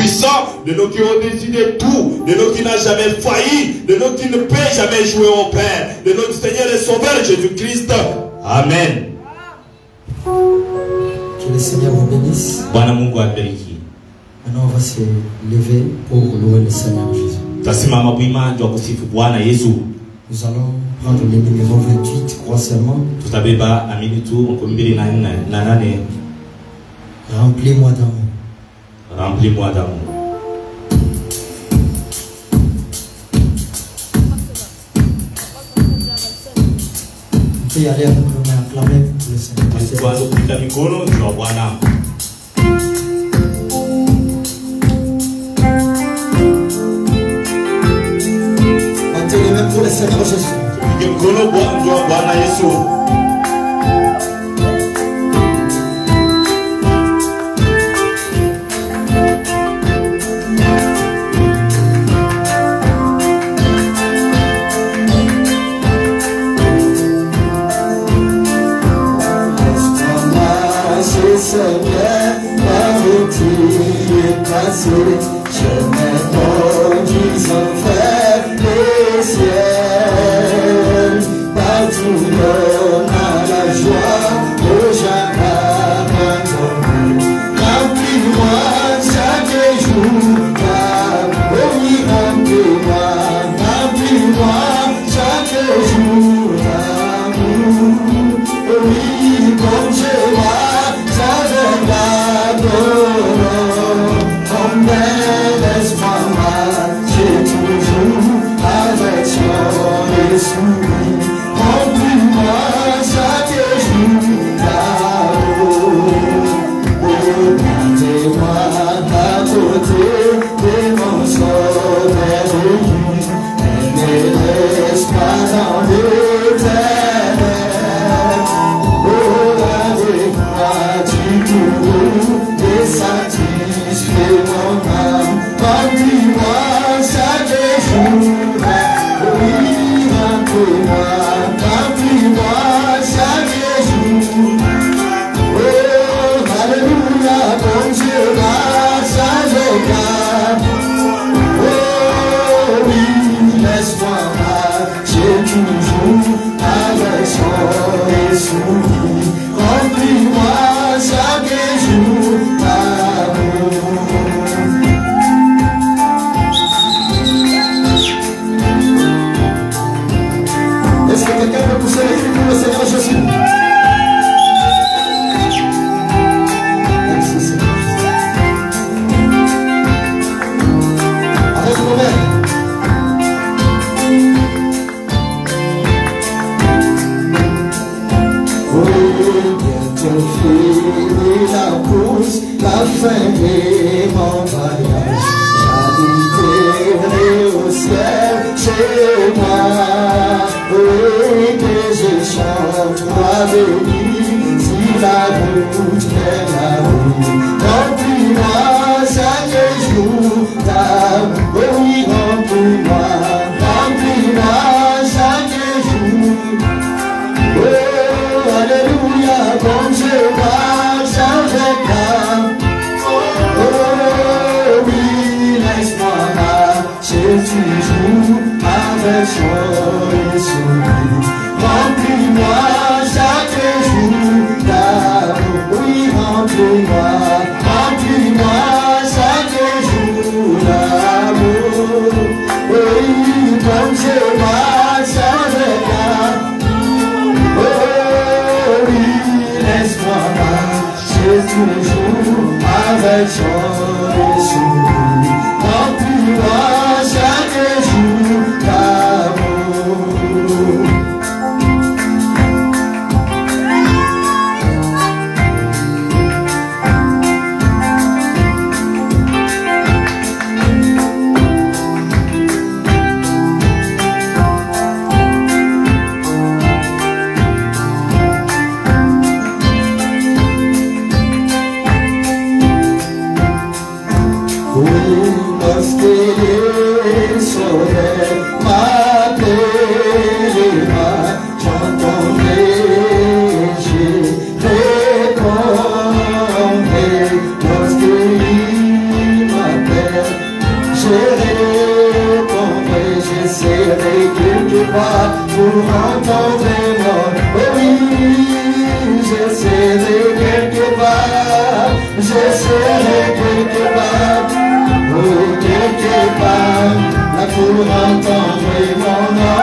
puissants, de nous qui ont décidé tout, de nous qui n'ont jamais failli, de nous qui ne peuvent jamais jouer au Père, de notre Seigneur et Sauveur Jésus-Christ. Amen. Que le Seigneur vous bénisse. Maintenant, on va se lever pour louer le Seigneur Jésus. Nous allons prendre le numéro 28, crois seulement. Remplis-moi d'amour. Remplis-moi d'amour. On peut y aller avec nos mains acclamées pour le Seigneur. Battez les mains pour le Seigneur Jésus. Seigneur, la routine est passée, je m'étendis envers les ciels. Partout l'homme a la joie, au jardin abandonné. Remplis-moi chaque jour, oui, remplis-moi, remplis-moi chaque jour d'amour. Oui, comme je vois. Laisse-moi marcher toujours avec joie et sourire. Remplis-moi chaque jour d'amour. Gardez-moi à côté de mon sauveur de vie. Ne me laisse pas dans l'éternel. Oh, avec moi tu cours et satisfais mon âme. Remplis-moi chaque jour, oui, remplis-moi, remplis-moi chaque jour. Oh, alléluia, bon Dieu, va changer d'âme. Oh, oui, laisse-moi marcher toujours avec joie et sourire. Remplis-moi chaque jour d'amour. Est-ce que quelqu'un peut pousser les cris pour le Seigneur Jésus? Merci Seigneur Jésus. Avec nos mains. Oui, bientôt fini la course, la fin de mon voyage. J'habiterai au ciel chez moi. Oui, que je chante, moi béni, si la route est la route. Remplis-moi chaque jour d'amour. Oui, remplis-moi, remplis-moi chaque jour. Oh, alléluia, bon Dieu, marche avec moi. Oh, oui, laisse-moi marcher toujours avec joie et sourire. Remplis-moi chaque jour d'amour. Oui, remplis-moi, remplis-moi chaque jour d'amour. Oui, bon Dieu, marche avec moi. Oh, oui, laisse-moi marcher toujours avec joie et sourire. Remplis-moi chaque jour d'amour. Lorsque il m'appelle part pour entendre mon oh oui, je serai quelque part, je serai quelque part, oh quelque part, là pour entendre mon nom.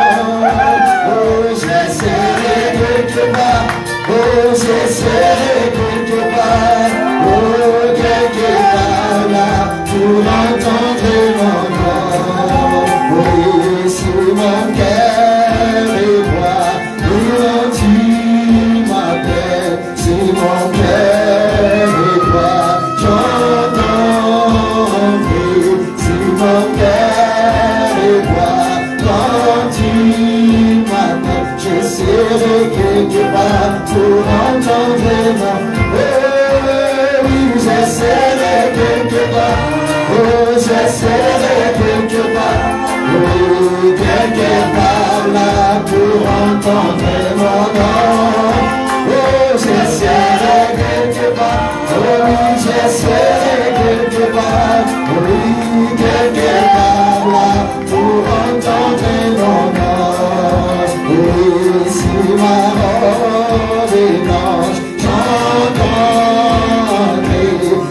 Oh, je serai quelque part, oh, je serai quelque part, oh, quelque part là pour entendre mon nom. Oui, si mon cœur est moi, tu m'appelles, si mon cœur est toi, j'entendrai, si mon cœur est toi, quand tu m'appelles, je serai quelque part pour entendre mon oh, oui, je serai quelque part, oh, je serai quelque part, oui, quelque part là pour entendre mon nom. Oh, je serai quelque part, oh oui, je serai quelque part, oui, quelque part là pour entendre mon nom. Oui, si ma robe est blanche, j'entendrai,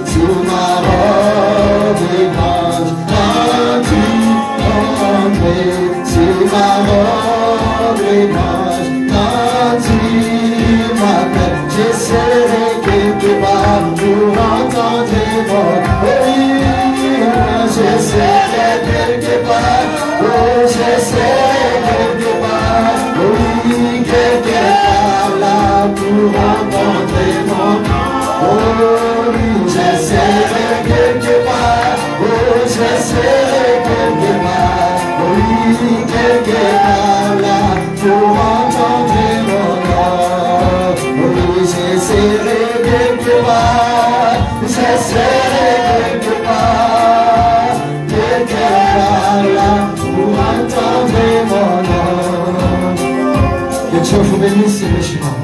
si ma robe est blanche, quand tu entendrais, si ma robe est blanche, quand tu m'appelles, je serai quelque part pour entendre mon oui, je serai quelque part, oh, je serai quelque part, oui, quelque part là pour entendre mon oh, oui, je serai quelque part, oh, je serai quelque part, oui, quelque part là pour entendre mon nom. Oui, je serai quelque part, je serai quelque part là pour entendre mon nom. Que Dieu vous bénisse richement.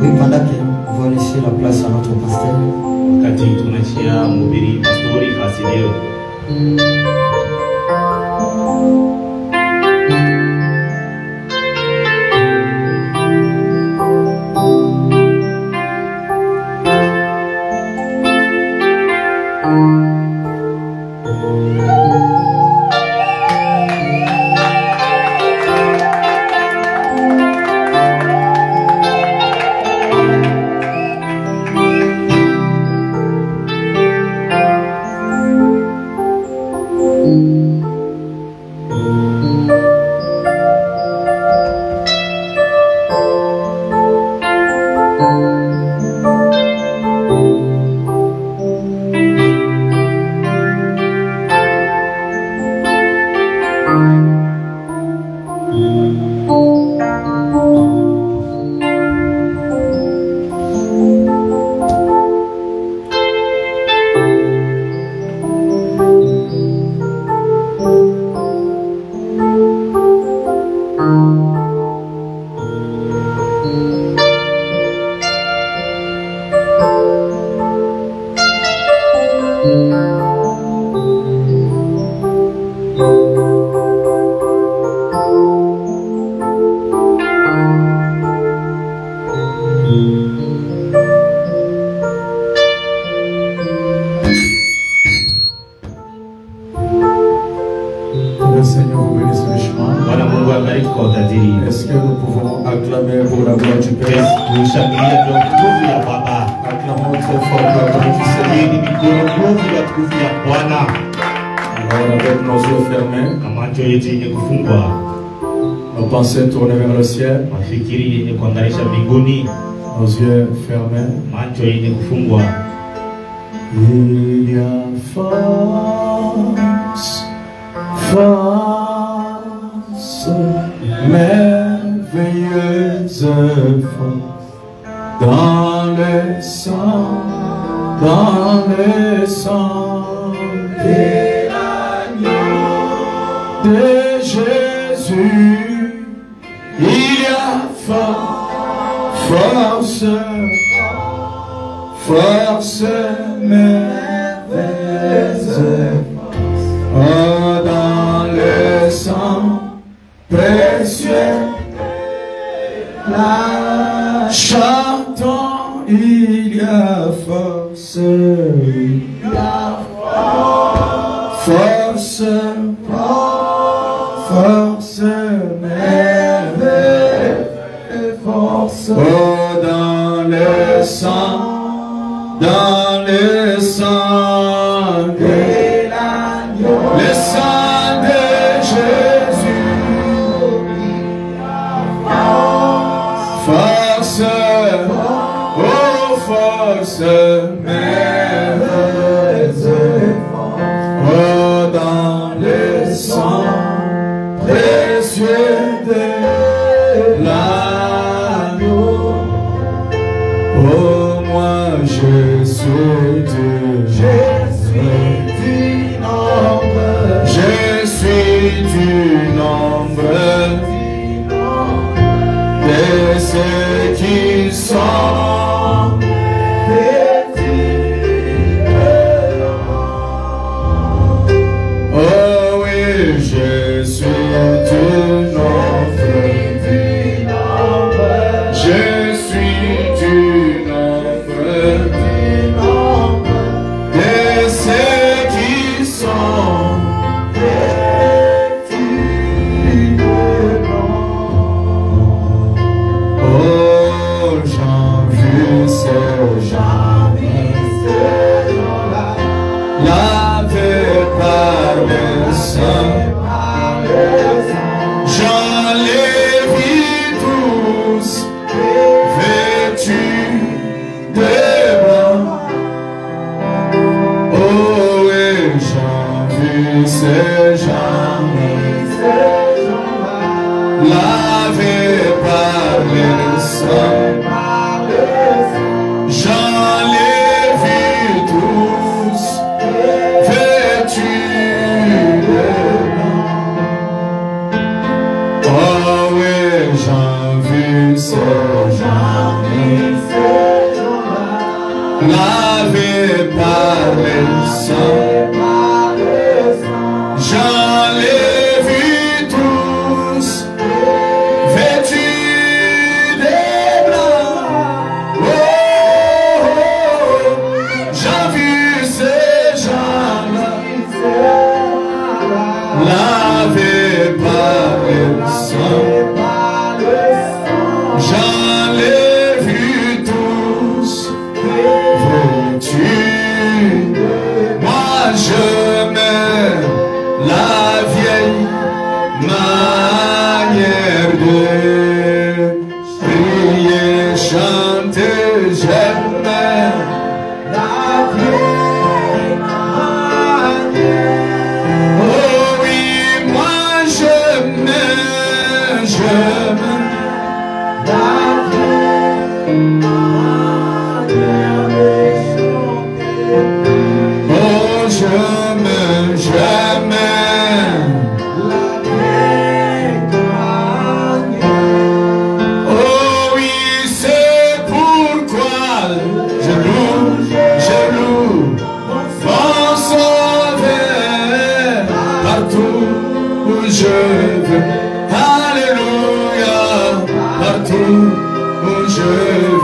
Oui, pendant qu'on va laisser la place à notre pasteur. Wakati tunachia mhubiri pastori Fasilio. Est-ce que nous pouvons acclamer pour la gloire du Père? Acclamons très fort pour la gloire du Seigneur. Alors avec nos yeux fermés, nos pensées tournées vers le ciel, nos yeux fermés, il y a force merveilleuse dans le sang de l'agneau de Jésus. Il y a force Force, force merveilleuse, oh, dans le sang précieux, la chantons, il y a force, force, force merveilleuse, force, oh, dans le sang de l'agneau, le sang de Jésus, force, oh, force merveilleuse, oh, dans le sang précieux de l'agneau. Oh, moi je suis du nombre, je suis du nombre de ceux qui sont petits. Oh oui, je suis du nombre, je suis du nombre de ceux qui sont petits. Oh, j'en vis ces gens-là, lavés par le sang. J'en les vis tous vêtus de blanc. Oh, et j'en vis ces gens-là, lavés par le sang. J'en les vis tous vêtus de blanc. Oh oui, j'en vis ces gens-là, lavés par le sang. J'en les vis tous vêtus de blanc. Oh, j'en vis ces gens-là, lavés par le sang. J'en les vis tous vêtus. Moi je mets la vieille manière de prier, chanter, j'aime la vieille manière. Oh oui, moi je mets la vieille manière de chanter. Oh, j'aime la vieille manière. Oh oui, c'est pourquoi je loue mon Sauveur partout où je vais. Alléluia, partout où je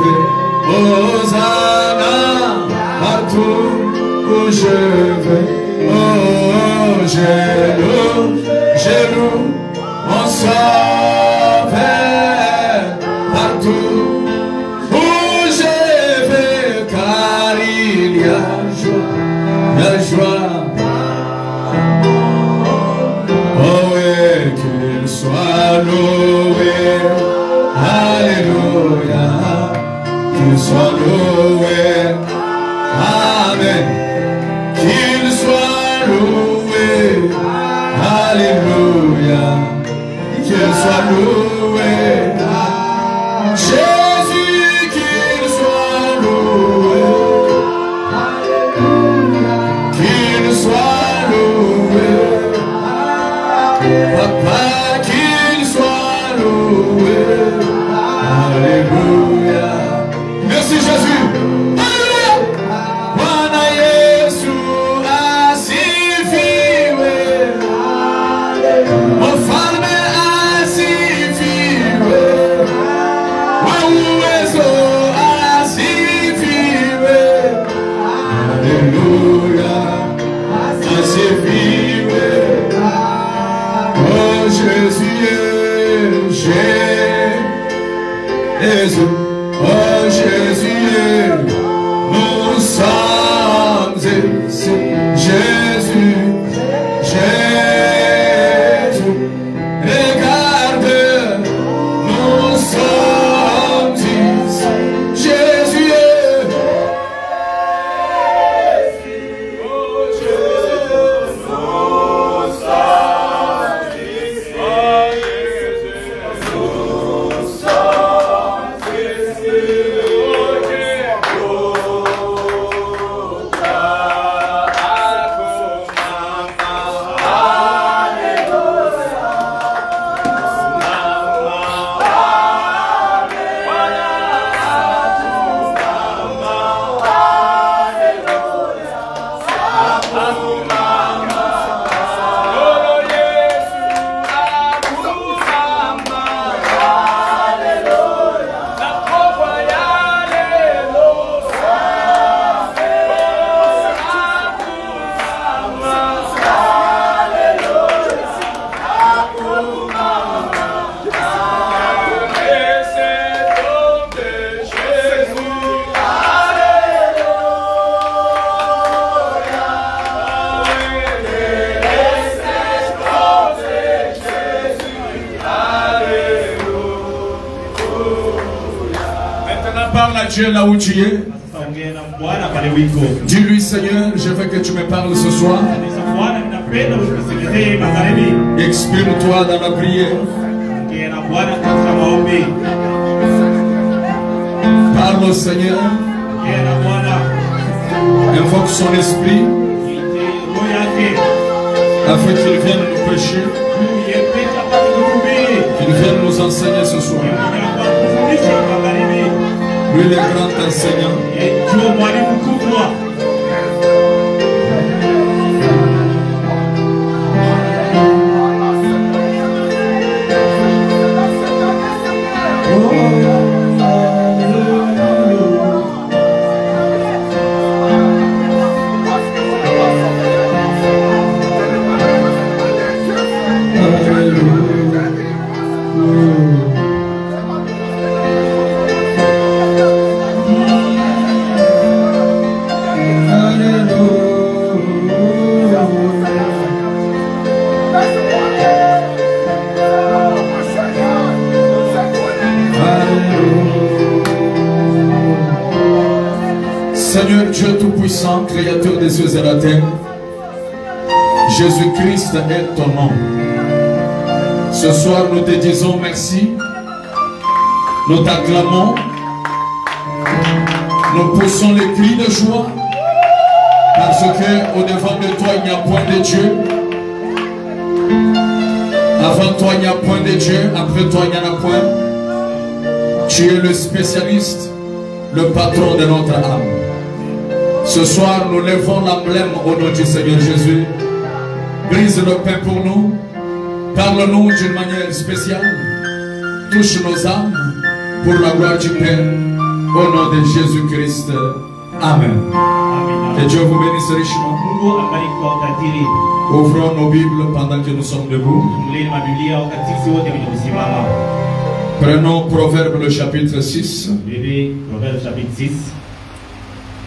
vais. Hosanna, partout où je vais. Oh, je loue mon Sauveur partout où je vais, car il y a joie. Oh oui, qu'il soit loué, alléluia, qu'il soit loué, amen, qu'il soit loué, alléluia, qu'il soit loué, Jésus, qu'il soit loué, qu'il soit loué, Papa, qu'il soit loué, alléluia. Jésus, oh Jésus, nous sommes ici. Jésus, Jésus, regarde, nous sommes ici. Jésus, oh Jésus, nous sommes ici. Dieu là où tu es. Dis-lui, Seigneur, je veux que tu me parles ce soir. Exprime-toi dans la prière. Parle au Seigneur. Invoque son esprit afin qu'il vienne nous prêcher, qu'il vienne nous enseigner ce soir. Lui le grand enseignant. Seigneur Dieu Tout-Puissant, Créateur des cieux et de la terre, Jésus-Christ est ton nom. Ce soir, nous te disons merci. Nous t'acclamons. Nous poussons les cris de joie. Parce que au devant de toi, il n'y a point de Dieu. Avant toi, il n'y a point de Dieu. Après toi, il n'y en a point. Tu es le spécialiste, le patron de notre âme. Ce soir, nous levons l'emblème au nom du Seigneur Jésus. Brise le pain pour nous. Parle-nous d'une manière spéciale. Touche nos âmes pour la gloire du Père. Au nom de Jésus-Christ. Amen. Que Dieu vous bénisse richement. Ouvrons nos Bibles pendant que nous sommes debout. Prenons Proverbe le chapitre 6.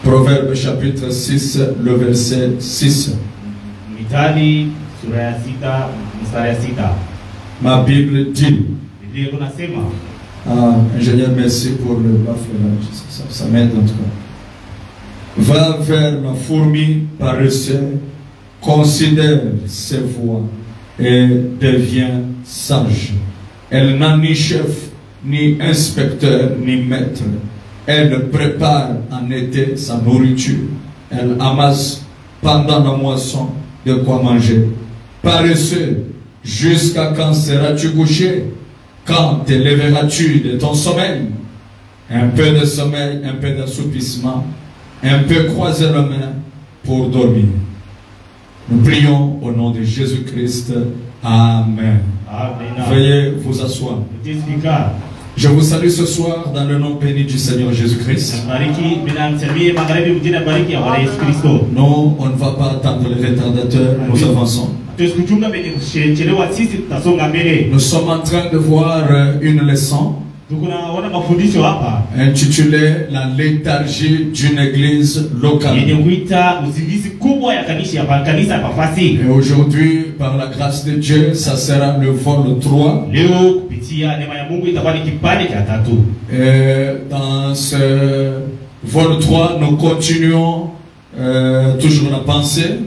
Proverbe chapitre 6, le verset 6. Ma Bible dit. Ingénieur, merci pour le bafouillage. Ça m'aide en tout cas. Va vers la fourmi paresseuse, considère ses voies et devient sage. Elle n'a ni chef, ni inspecteur, ni maître. Elle prépare en été sa nourriture. Elle amasse pendant la moisson de quoi manger. Paresseux, jusqu'à quand seras-tu couché? Quand te lèveras-tu de ton sommeil? Un peu de sommeil, un peu d'assoupissement, un peu croiser la main pour dormir. Nous prions au nom de Jésus-Christ. Amen. Amen. Veuillez vous asseoir. Je vous salue ce soir dans le nom béni du Seigneur Jésus-Christ. Nous, on ne va pas attendre les retardateurs, nous avançons. Nous sommes en train de voir une leçon intitulée La léthargie d'une église locale. Et aujourd'hui, par la grâce de Dieu, ça sera le vol 3. Et dans ce vol 3, nous continuons toujours la pensée.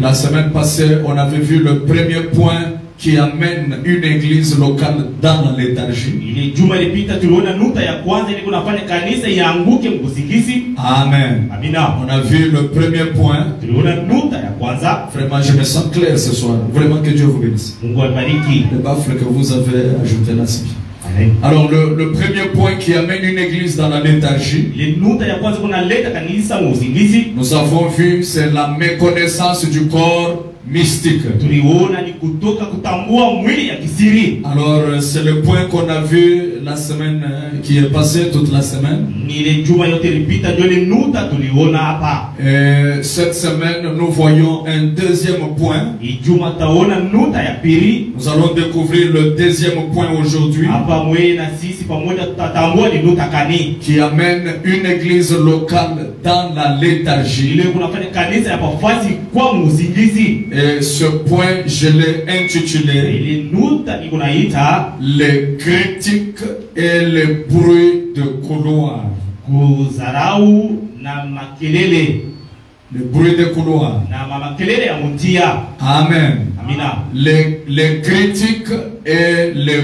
La semaine passée, on avait vu le premier point qui amène une église locale dans la léthargie. Amen. On a vu le premier point. Vraiment, je me sens clair ce soir. Vraiment que Dieu vous bénisse. Le baffle que vous avez ajouté là, c'est bien. Alors le premier point qui amène une église dans la léthargie, nous avons vu, c'est la méconnaissance du corps mystique. Alors c'est le point qu'on a vu la semaine qui est passée, toute la semaine. Et cette semaine nous voyons un deuxième point. Nous allons découvrir le deuxième point aujourd'hui, qui amène une église locale dans la léthargie. Et ce point, je l'ai intitulé Les critiques et les bruits de couloir. Les bruits de couloir. Amen. Les critiques et les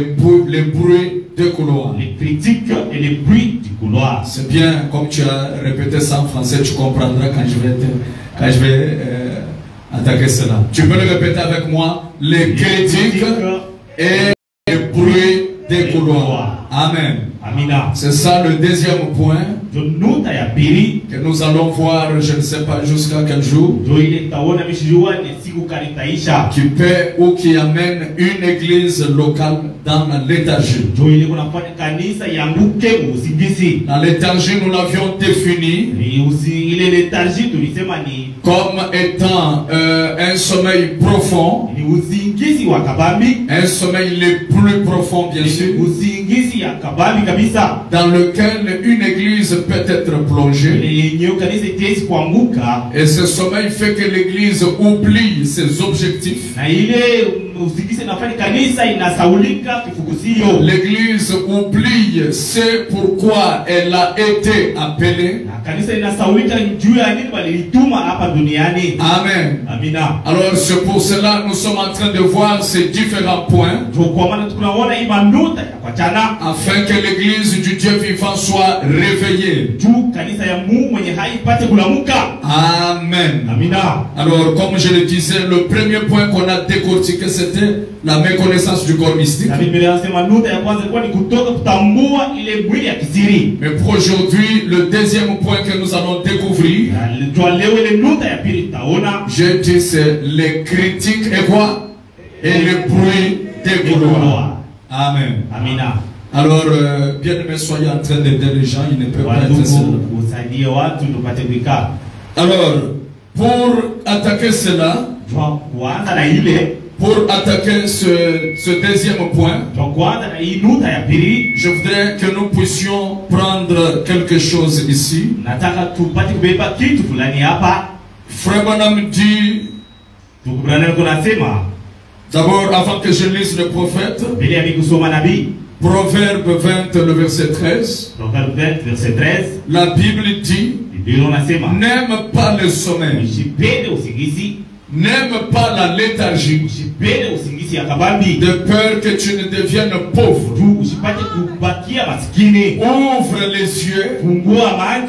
bruits de couloir. Les critiques et les bruits du couloir. C'est bien, comme tu as répété ça en français, tu comprendras quand je vais attaquer cela. Tu peux le répéter avec moi. Les critiques et les bruits des couloirs. Amen. C'est ça le deuxième point que nous allons voir, je ne sais pas jusqu'à quel jour, qui peut ou qui amène une église locale dans la léthargie. La léthargie, nous l'avions définie comme étant un sommeil profond, un sommeil le plus profond bien sûr, dans lequel une église peut être plongée. Et ce sommeil fait que l'église oublie ses objectifs. L'église oublie ce pourquoi elle a été appelée. Amen. Alors c'est pour cela que nous sommes en train de voir ces différents points, afin que l'église du Dieu vivant soit réveillée. Amen. Alors comme je le disais, le premier point qu'on a décortiqué, c'était la méconnaissance du corps mystique. Mais pour aujourd'hui, le deuxième point que nous allons découvrir, je dis c'est les critiques et quoi? Et le bruit des couloirs. Amen. Alors, bien aimé, soyez en train d'aider les gens, ils ne peuvent pas être seuls. Alors, pour attaquer cela, pour attaquer ce deuxième point, je voudrais que nous puissions prendre quelque chose ici. Frère Branham dit, d'abord, avant que je lise le prophète, Proverbe 20, le verset 13, la Bible dit, n'aime pas le sommeil, n'aime pas la léthargie, de peur que tu ne deviennes pauvre. Ouvre les yeux,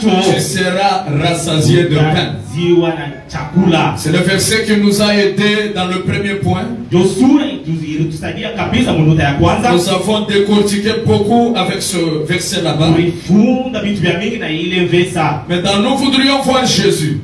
tu seras rassasié de pain. C'est le verset qui nous a aidé dans le premier point. Nous avons décortiqué beaucoup avec ce verset là-bas. Maintenant, nous voudrions voir Jésus.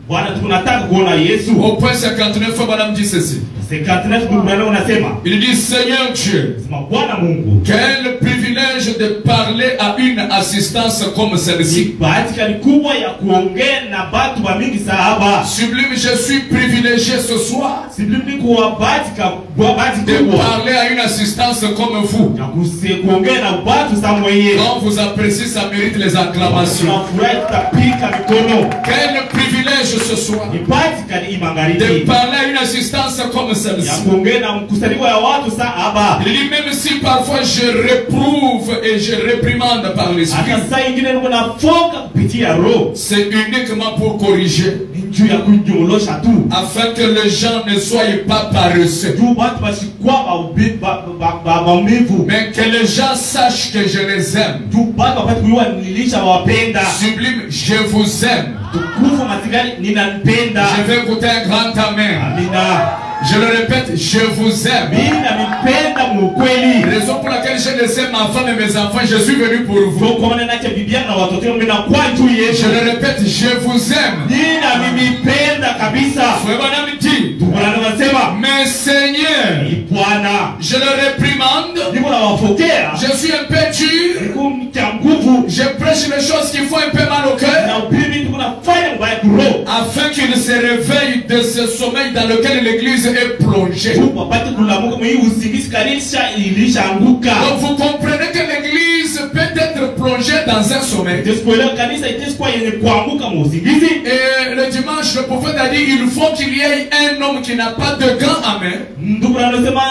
Bwana tunataka kuona Yesu. Au point 59, Frère Branham dit ceci. 59 ndugu Branham unasema. Il dit Seigneur Dieu, Sema Bwana Mungu. quel privilège de parler à une assistance comme celle-ci. Bahati ni kubwa ya kuongea na watu wa mingi sahaba. Sublime, je suis privilégié ce soir Sublime kwa bahati de parler à une assistance comme vous. Ya kuongea na watu sa mwenye. Quand vous appréciez, ça mérite les acclamations. Tunafurahi tutapika mikono. Quel privilège ce soir Ni bahati kani imangariti. de parler à une assistance comme Ya celle-ci. kuongea na mkusanyiko ya watu sahaba. Il dit même si parfois je reprouve et je réprimande par l'esprit, Hata saa ingine niko nafoka kupitia roho. c'est uniquement pour corriger, Ni juu ya kunyorosha tu. afin que les gens ne soient pas paresseux, Juu watu bashikwa maumivu. mais que les gens sachent que je les aime. Juu watu wapate kujua nilisha wapenda. Sublime, je vous aime. Tukufu masigari ninanipenda. Je vais écouter un grand amen. Amina. Je le répète, je vous aime. Mimi namipenda mukweli. Raison pour laquelle je laissé ma femme et mes enfants, je suis venu pour vous. Ndio kwa maana nacha bibi yangu na watoto wangu na kwa tu Yesu. Je le répète, je vous aime. Mimi namipenda kabisa. Frère Branham dit, Bwana anasema, mais Seigneur, "Ni Bwana, je le réprimande. niko nawapokea. Je suis un peu dur. Niko mcha nguvu. Je prêche les choses qui font un peu mal au cœur, Na upimi tuko nafanya mbaya kuroho. afin qu'il se réveille de ce sommeil dans lequel l'église est plongée. Tu wapate kulamuka mwi usingizi kanisa ilishaanguka." Donc vous comprenez que l'église peut être plongée dans un sommeil. Desikuelewa kanisa itakuwa yenye kuanguka mu usingizi. Et le dimanche, le prophète a dit, il faut qu'il y ait un homme qui n'a pas de gants à main. Ndugu anasema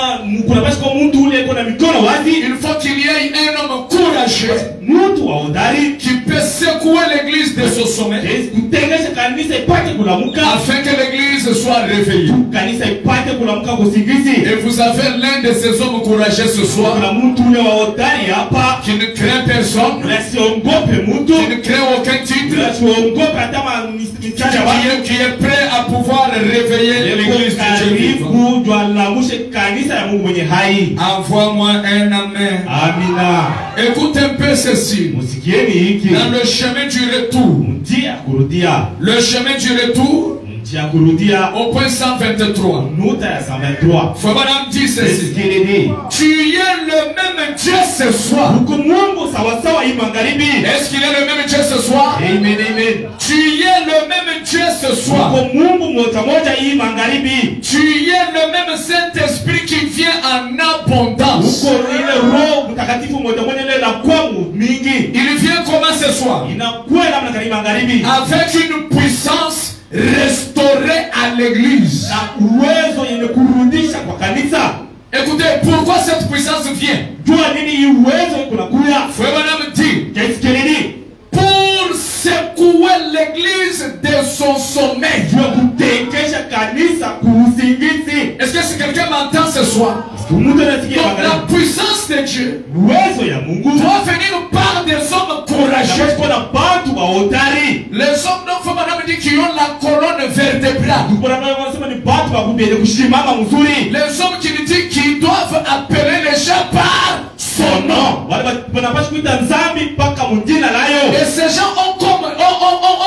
kuna basi kwa mtu ule kuna mikono wazi. Il faut qu'il y ait un homme courageux Mtu wa hodari qui peut secouer l'église de ce sommeil, kutengesha kanisa ipate kulamuka. afin que l'église soit réveillée. Kanisa ipate kulamuka kwa usingizi. Et vous avez l'un de ces hommes courageux ce soir, Kuna mtu ule wa hodari hapa. qui ne craint personne, Asiongope mtu. qui ne craint aucun titre, Asiongope hata mistari ya watu. qui est prêt à pouvoir réveiller l'église du Dieu vivant. Karibu ndio alamushe kanisa ya Mungu mwenye hai. Envoie-moi un amen. Amina. Écoute un peu ceci. Musikieni hiki. Dans le chemin du retour, Njia kurudia. le chemin du retour, Njia kurudia. au point 123, Nuta ya 123. Frère Branham dit ceci. Sikilini. Tu es le même Dieu ce soir. Huko Mungu sawa sawa hii magharibi. Est-ce qu'il est le même Dieu ce soir? Amen, amen. Tu es le même Dieu ce soir. Huko Mungu moja moja hii magharibi. Tu es le même Saint-Esprit qui vient en abondance. Huko ile Roho Mtakatifu moja moja ile la kwangu mingi. Il vient comment ce soir? Inakuwa namna gani magharibi? Avec une puissance restaurée à l'église. Na uwezo yenye kurudisha kwa kanisa. Écoutez, pourquoi cette puissance vient? Jua nini hii uwezo kunakuya? Frère Branham dit, Sikilini. pour secouer l'église de son sommeil. Jua kutekesha kanisa kuusingizi. Est-ce que si quelqu'un m'entend ce soir? Mtu anasikia Donc la magharibi. puissance de Dieu Uwezo ya Mungu. doit venir par des hommes courageux. Kuna watu wa hodari. Les hommes dont Frère Branham dit qui ont la colonne vertébrale. Kuna wanasema ni watu wa kubele kushimama mzuri. Les hommes qui dit qu'ils doivent appeler les gens par son nom. Wale wanapaswa kuita nzambi mpaka mjina layo. Et ces gens ont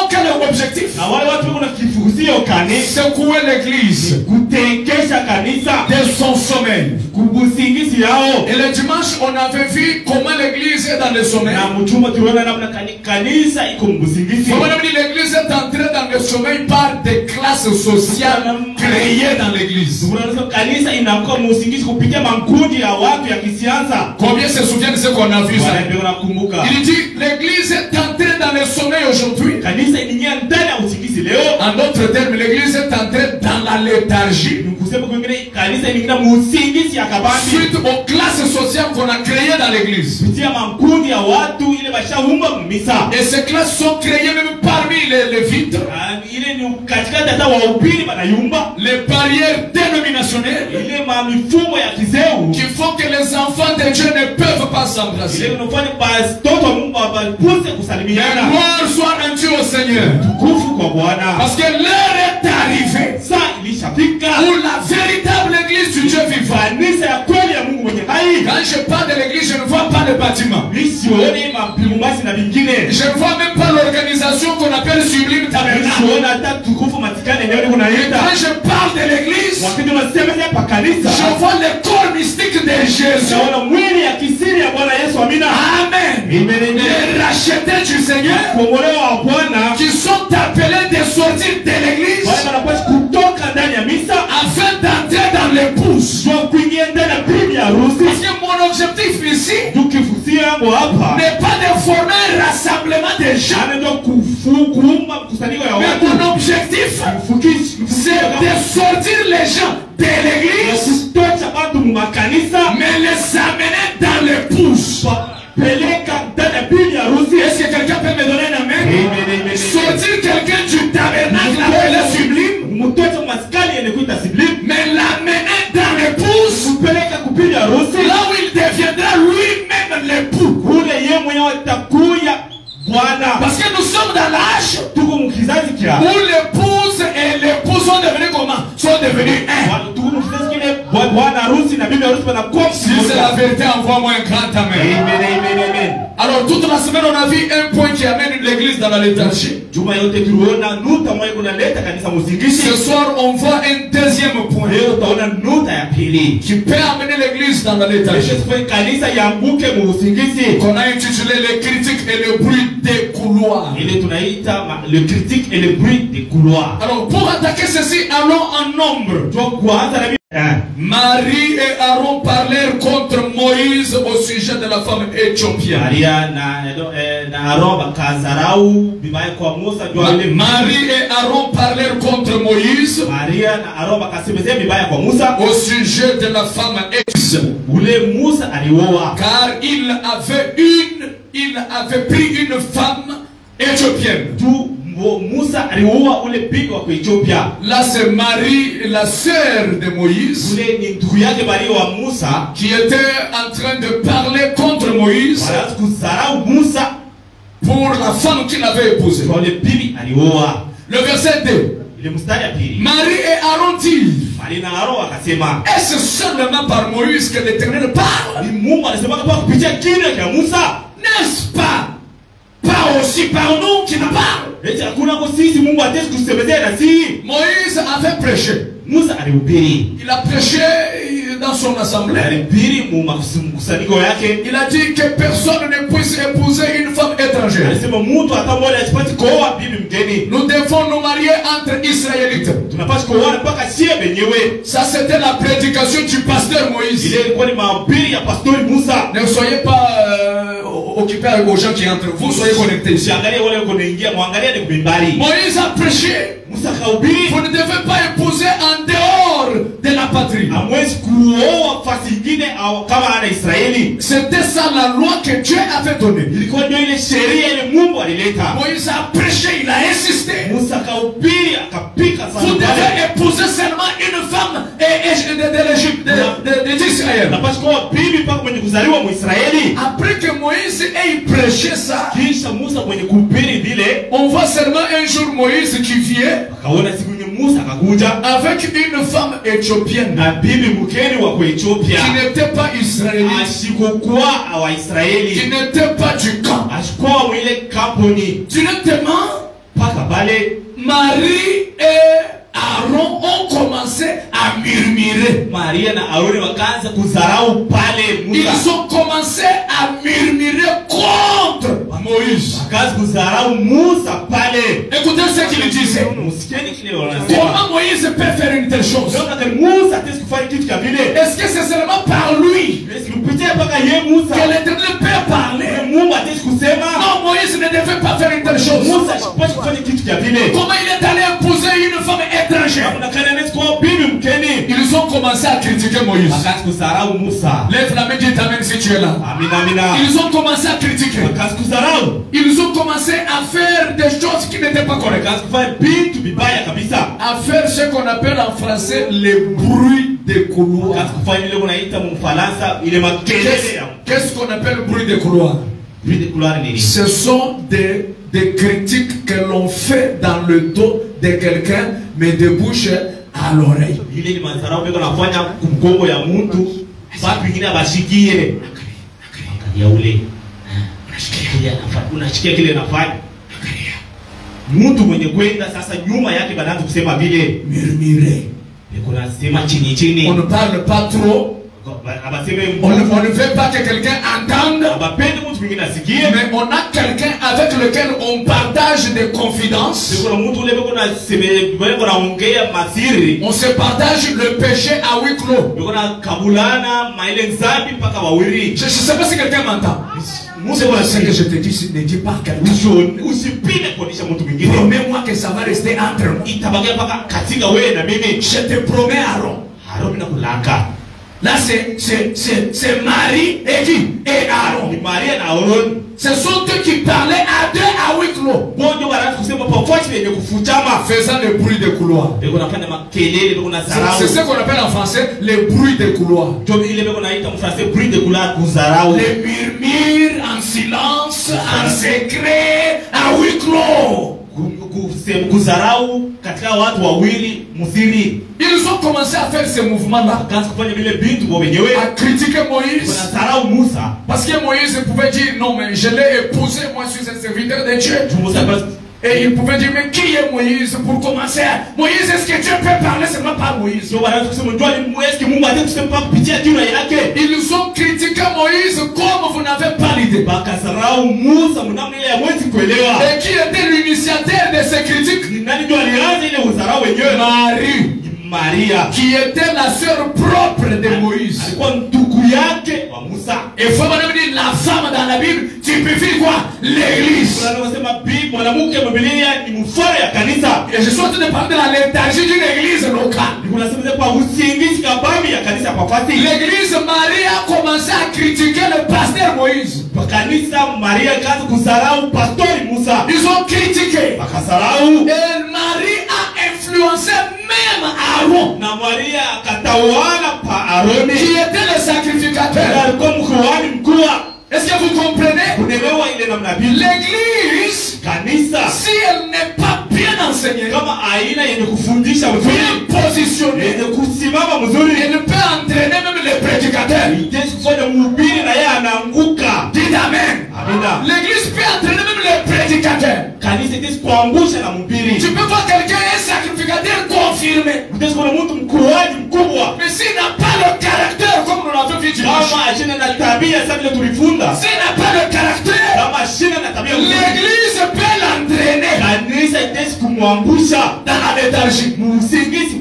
quel objectif? Na wale watu kuna kifuzio kanisa Secouer l'église kutekesha kanisa de son sommeil. kubusingizi yao. Et le dimanche, on avait vu comment l'église est dans le sommeil. Na mchuma tuliona namna kanisa iko mbusingizi. On a dit l'église est entrée dans le sommeil par des classes sociales créées dans l'église. Tunasema kanisa inakuwa mbusingizi kupitia makundi ya watu ya kisiasa. Combien se souviennent de ce qu'on a vu ça? Wale ndio nakumbuka. Il dit l'église est entrée dans le sommeil aujourd'hui. Kanisa inaingia ndani ya usingizi leo. En d'autres termes, l'église est entrée dans la léthargie. Nikusema kwingine kanisa inaingia musingizi ya kabambi. Suite aux classes sociales qu'on a créées dans l'église. Kupitia makundi ya watu ile bashaumba misa. Et ces classes sont créées même parmi les lévites. Ile ni katikati hata wahubiri banayumba. Les barrières dénominationnelles Ile mifumo ya kizeu qui font que les enfants de Dieu ne peuvent pas s'embrasser. ile unafanya batoto wa Mungu wapuse Mais kusalimiana. gloire soit rendue au Seigneur. Tukufu kwa Bwana. Parce que l'heure est arrivée Saa ilishafika où la véritable église du Dieu vivant. kanisa ya kweli ya Mungu mwenye hai. Quand je parle de l'église, je ne vois pas le bâtiment. Misi Je ne vois même pas l'organisation qu'on appelle Sublime Tabernacle. Quand je parle de l'église, je vois le corps mystique de Jésus. Amen. Les rachetés du Seigneur qui sont appelés de sortir de l'église afin d'entrer dans l'épouse. Parce que mon objectif ici n'est pas de former un rassemblement de gens, mais mon objectif c'est de sortir les gens de l'église, mais les amener dans l'épouse. Est-ce que quelqu'un peut me donner un amen? Sortir quelqu'un du tabernacle appelé sublime, mais l'amener dans l'épouse, là où il deviendra lui-même l'époux. Parce que nous sommes dans l'âge où l'épouse et l'époux sont devenus comment? Sont devenus un. Si c'est la vérité, envoie-moi un grand amen. Alors toute la semaine on a vu un point qui amène l'église dans la léthargie. Ce soir on voit un deuxième point qui peut amener l'église dans la léthargie, qu'on a intitulé les critiques et le bruit des couloirs. Le critique et le bruit des couloirs. Alors pour attaquer ceci, allons en nombre. Marie et Aaron parlèrent contre Moïse au sujet de la femme éthiopienne. Marie et Aaron parlèrent contre Moïse au sujet de la femme éthiopienne. Car il avait pris une femme éthiopienne. Là c'est Marie, la sœur de Moïse, qui était en train de parler contre Moïse pour la femme qu'il avait épousée. Le verset 2. Marie et Aaron disent: est-ce seulement par Moïse que l'Éternel parle? N'est-ce pas? Pas aussi par nous qui nous parle. Moïse avait prêché. Il a prêché dans son assemblée. Il a dit que personne ne puisse épouser une femme étrangère. Nous devons nous marier entre Israélites. Ça c'était la prédication du pasteur Moïse. Ne soyez pas occupés aux gens qui entrent. Vous soyez connectés ici. Moïse a prêché. Vous ne devez pas épouser en dehors de la patrie. C'était ça la loi que Dieu avait donnée. Moïse a prêché, il a insisté. Vous devez épouser seulement une femme d'Israël. Après que Moïse ait prêché ça, on voit seulement un jour Moïse qui vient avec une femme éthiopienne qui n'était pas israélite, qui n'était pas du camp. Directement, Marie et Aaron ont commencé à murmurer. Ils ont commencé à murmurer contre Moïse. Écoutez ce qu'il disait. Comment Moïse peut faire une telle chose? Est-ce que c'est seulement par lui que l'Éternel peut parler? Non, Moïse ne devait pas faire une telle chose. Comment il est allé épouser une femme étrangère? Ils ont commencé à critiquer Moïse. Lève la main, dis amen si tu es là. Ils ont commencé à critiquer. Ils ont commencé à faire des choses qui n'étaient pas correctes. À faire ce qu'on appelle en français les bruits des couloirs. Qu'est-ce qu'on appelle le bruit des couloirs? Ce sont des critiques que l'on fait dans le dos de quelqu'un, mais de bouche à l'oreille. unasikia kile anafanya. Mtu mwenye kwenda sasa nyuma yake banaanza kusema vile murmurer. Kuna sema chini chini. On ne parle pas trop. On ne veut pas que quelqu'un entende. Mais on a quelqu'un avec lequel on partage des confidences. On se partage le péché à huis clos. Je ne sais pas si quelqu'un m'entend. Ce que je te dis, ne dis pas à quelqu'un. Promets-moi que ça va rester entre nous. Je te promets, Aaron. Là, c'est Marie et qui? Et Aaron. Marie et Aaron. Ce sont eux qui parlaient à deux à huis clos. Faisant le bruit de couloir. C'est ce qu'on appelle en français le bruit de couloir. Les murmures en silence, en secret, à huis clos. Ils ont commencé à faire ce mouvement-là, à critiquer Moïse, parce que Moïse pouvait dire non mais je l'ai épousé, moi je suis un serviteur de Dieu. Et il pouvait dire mais qui est Moïse pour commencer? Moïse, est-ce que Dieu peut parler seulement par Moïse? Ils ont critiqué Moïse comme vous n'avez pas l'idée. Et qui était l'initiateur de ces critiques? Marie, qui était la sœur propre de Moïse. Et il faut même dire la femme dans la Bible typifie quoi? L'église. Et je suis en train de parler de la léthargie d'une église locale. L'église Marie a commencé à critiquer le pasteur Moïse. Ils ont critiqué. Et Marie a influencé même Aaron, qui était le sacrificateur. Est-ce que vous comprenez? L'église, si elle n'est pas bien enseignée, bien positionnée, elle peut entraîner même les prédicateurs. Dites amen. L'église peut entraîner même les prédicateurs. Tu peux voir quelqu'un un sacrificateur confirmé, mais s'il n'a pas le caractère comme nous l'avons vu dimanche, s'il n'a pas le caractère, l'église peut l'entraîner dans la léthargie.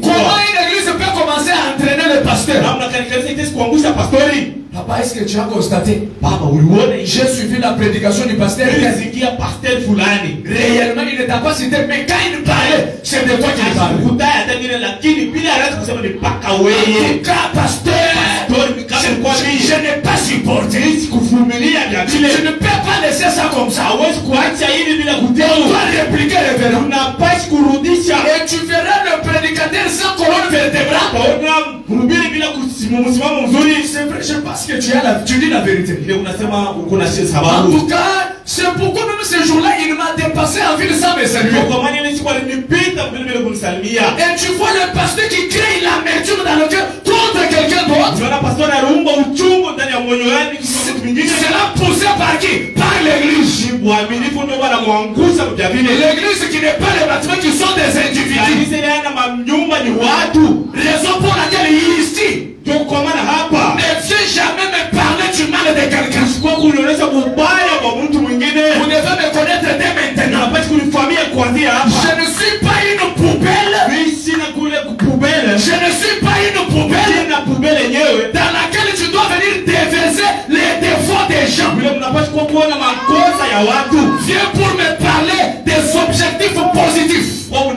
Comment une église peut commencer à entraîner le pasteur? Papa, est-ce que tu as constaté? J'ai suivi la prédication du pasteur. Réellement, il ne t'a pas cité, mais quand il parlait, c'est de toi qu'il parlait. En tout cas, pasteur, je n'ai pas supporté. Je ne peux pas laisser ça comme ça. On doit répliquer le verbe. Et tu verras le prédicateur sans colonne vertébrale. C'est vrai, je pense que tu dis la vérité. En tout cas, c'est pourquoi même ce jour-là, il m'a dépassé en ville sans me saluer. Et tu vois le pasteur qui crée l'amertume dans le cœur contre quelqu'un d'autre. C'est poussé par qui? Par l'église. L'église qui n'est pas les bâtiments, qui sont des individus. Raison pour laquelle ici ne viens jamais me parler du mal de quelqu'un. Vous devez me connaître dès maintenant. Je ne suis pas une poubelle. Je ne suis pas une poubelle dans laquelle tu dois venir déverser les défauts des gens. Viens pour me parler des objectifs positifs. Viens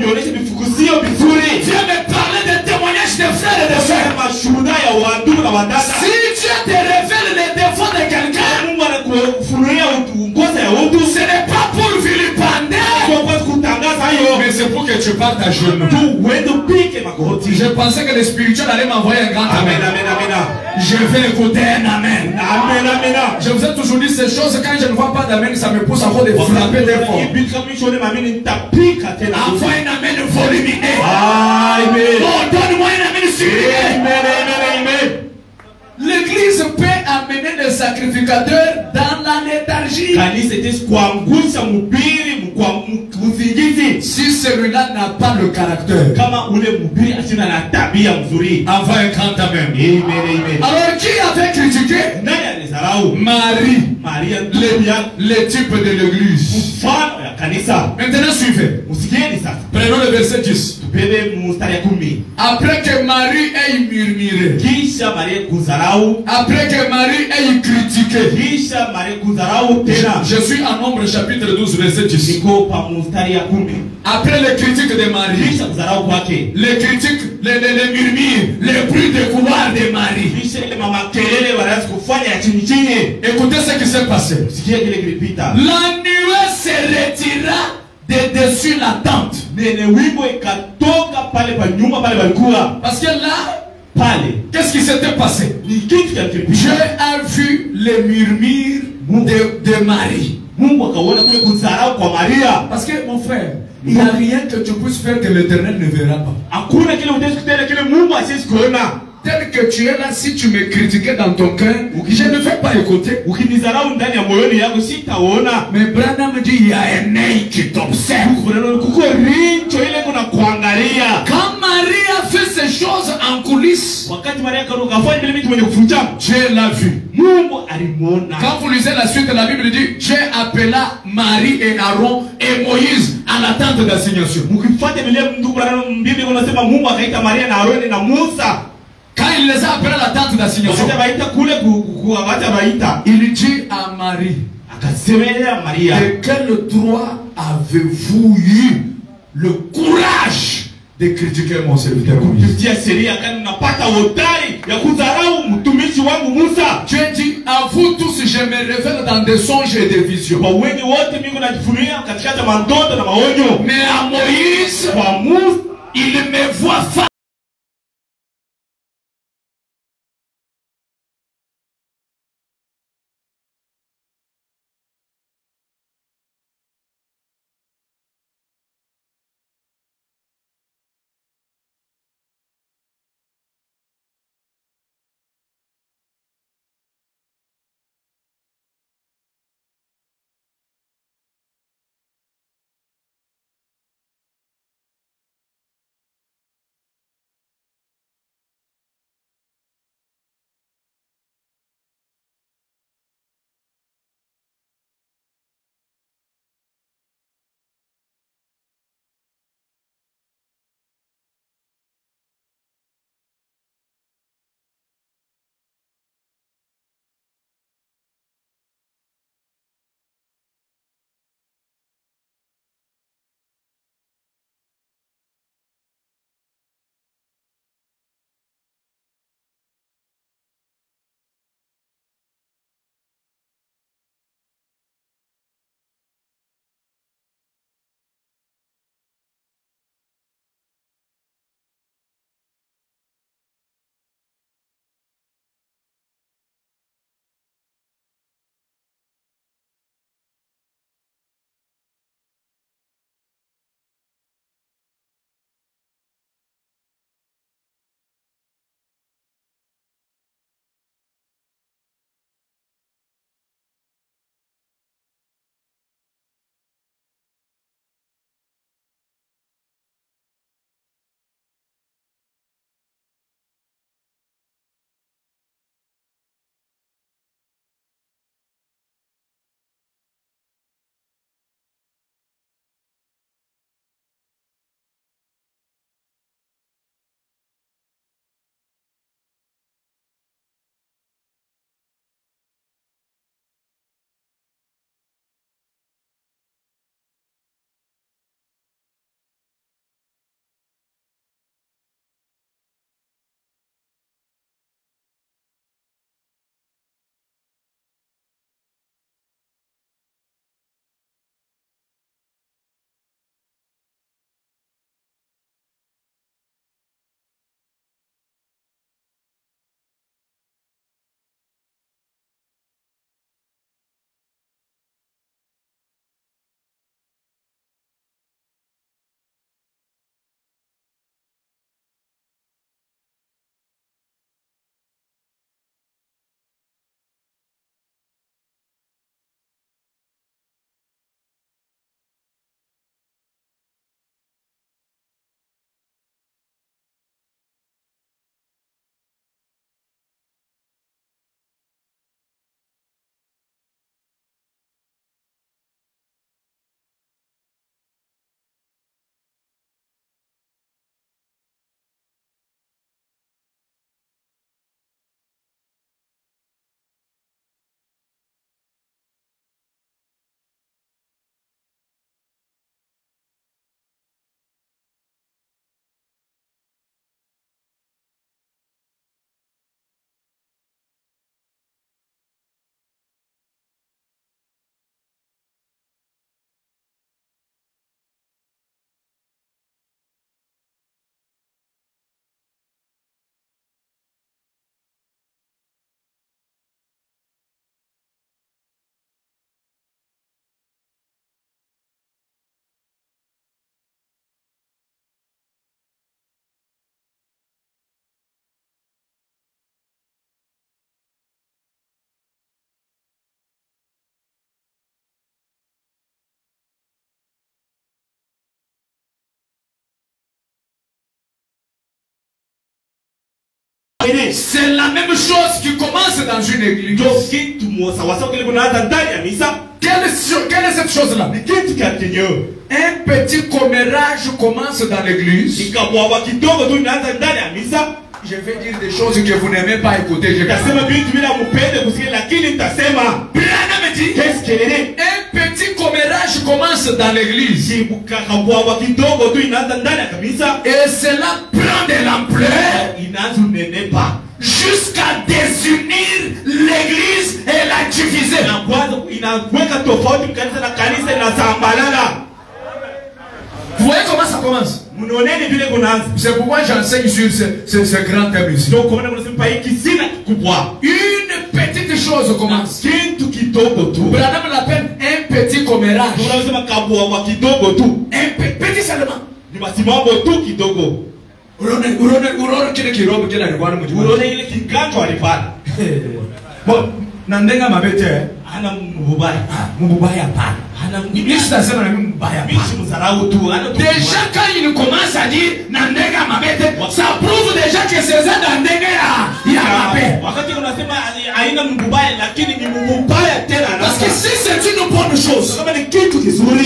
me parler des témoignages des frères et des sœurs. Si Dieu te révèle les défauts de quelqu'un, ce n'est pas pour vilipender, mais c'est pour que tu partes à genoux. Je pensais que le spirituel allait m'envoyer un grand amen. Je vais écouter un amen. Je vous ai toujours dit ces choses. Quand je ne vois pas d'amen, ça me pousse encore de frapper des fois. Envoie un amen volumineux. Oh, donne-moi un amen suivi. L'église peut amener des sacrificateurs dans la léthargie. Kanisa ite kuangusha mhubiri kwa uzingizi. Si celui-là n'a pas le caractère, Kama ule mhubiri asina na tabia mzuri. envoie un grand amen. Amen. Alors qui avait critiqué? Nani alizarau? Marie, Maria le type de l'église. mfano ya kanisa. Maintenant suivez. Musikieni sasa. Prenons le verset 10. Tupende mstari ya 10. Après que Marie ait murmuré, Kisha Maria kuzarau. après que Marie ait critiqué, Kisha Maria kuzarau tena. je suis en Nombre chapitre 12 verset 10. Niko pa mstari ya 10. Après les critiques de Marie, Kisha kuzarau kwake. les critiques, les murmures, les bruits de couloir de Marie. Kisha ile mama kelele wanaanza kufanya ya chini chini. Écoutez ce qui s'est passé. Sikia kile kilipita. La nuée se retira de dessus la tente. Nene wimbo ikatoka pale pa nyumba pale walikuwa. Parce que là, Pale. qu'est-ce qui s'était passé? Ni kitu cha Dieu kilipita. a vu les murmures de Marie. Mungu akaona kule kuzarau kwa Maria. Parce que mon frère, il n'y a rien que tu puisses faire que l'Éternel ne verra pas. Hakuna kile utachokitenda kile Mungu asiwezi kuona. Tel que tu es là, si tu me critiquais dans ton cœur, je ne vais pas écouter. Ukinizarau ndani ya moyoni yako sitaona. Mais Branham dit, il y a un œil qui t'observe. Kuko richo ile kuna kuangalia. Quand Marie a fait ces choses en coulisses, Wakati Maria kafanya vile vitu mwenye kufunja, Dieu l'a vu. Mungu alimwona. Quand vous lisez la suite de la Bible, dit, Dieu appela Marie et Aaron et Moïse à la tente d'assignation. Ukifuata vile ndugu Biblia inasema Mungu akaita Maria na Aaron na Musa. Quand il les a appelés à la tente d'assignation, il dit à Marie, de quel droit avez-vous eu le courage de critiquer mon serviteur Moïse? Dieu dit, à vous tous, je me révèle dans des songes et des visions. Mais à Moïse, il me voit face C'est la même chose qui commence dans une église. Quelle est cette chose-là? Un petit commérage commence dans l'église. Je vais dire des choses que vous n'aimez pas écouter. Un petit commérage commence dans l'église. Et cela prend de l'ampleur jusqu'à désunir l'église et la diviser. Vous voyez comment ça commence? C'est pourquoi j'enseigne sur ce grand thème ici. Une petite chose commence. Branham l'appelle un petit commérage. Un petit seulement. Bon, nandenga mabete. Ana mubaya pana. Déjà quand il commence à dire nandenga mabete, ça prouve déjà que c'est ça nandenga ya mabete. Parce que si c'est une bonne chose,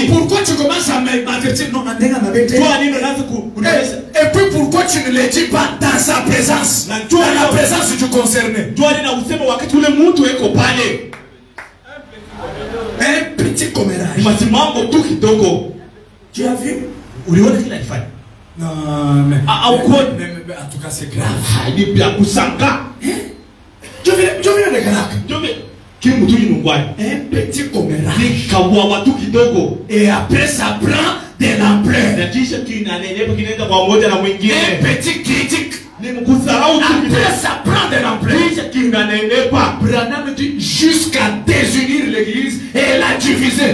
pourquoi tu commences à m'avertir non nandenga mabete? Et puis pourquoi tu ne le dis pas dans sa présence, dans la présence du concerné? Un petit commérage. Tu as vu? Non, mais en tout cas c'est grave. Tu viens de grave. Un petit commérage. Et après ça prend de l'ampleur. Un petit critique. Après ça prend de l'ampleur. Branham dit jusqu'à désunir l'église et la diviser.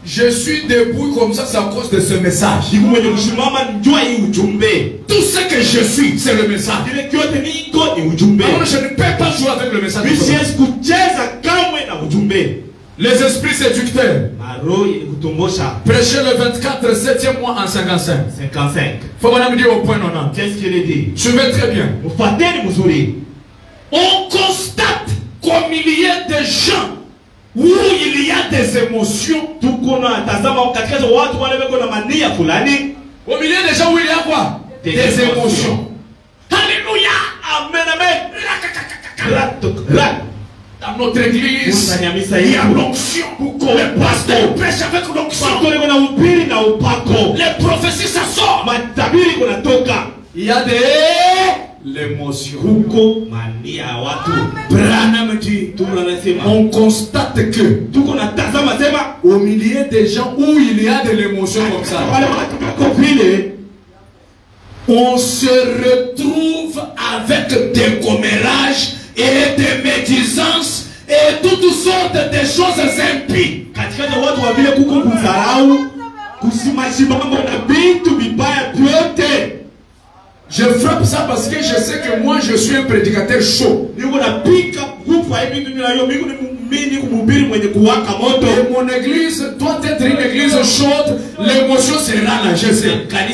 Je suis debout comme ça, c'est à cause de ce message. Tout ce que je suis, c'est le message. Alors, je ne peux pas jouer avec le message. Les esprits séducteurs. Prêcher le 24, 7e mois en 55. Faut me dire au point non. Qu'est-ce qu'il dit? Je vais très bien. On constate qu'au milieu des gens où il y a des émotions, au milieu des gens où il y a quoi? Des émotions. Alléluia. Amen. Dans notre église, il y a l'onction. Le pasteur prêche avec l'onction. Les prophéties, ça sort. Il y a des l'émotion. Branham dit, on constate que au milieu des gens où il y a de l'émotion comme ça, on se retrouve avec des commérages et des médisances et toutes sortes de choses impies. Je frappe ça parce que je sais que moi je suis un prédicateur chaud. Et mon église doit être une église chaude. L'émotion sera là, je sais. Mais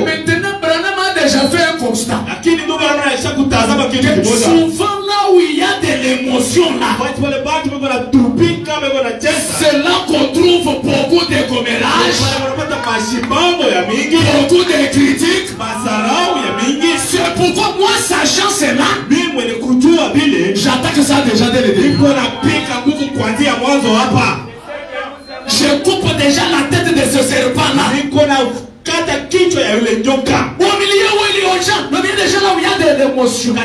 maintenant, Branham a déjà fait un constat. Souvent là où il y a de l'émotion là, c'est là qu'on trouve beaucoup de commérages, beaucoup de critiques. C'est pourquoi moi, sachant cela, j'attaque ça déjà dès le début. Je coupe déjà la tête de ce serpent-là. Au milieu où il y a des gens, au milieu des gens là où il y a des émotions.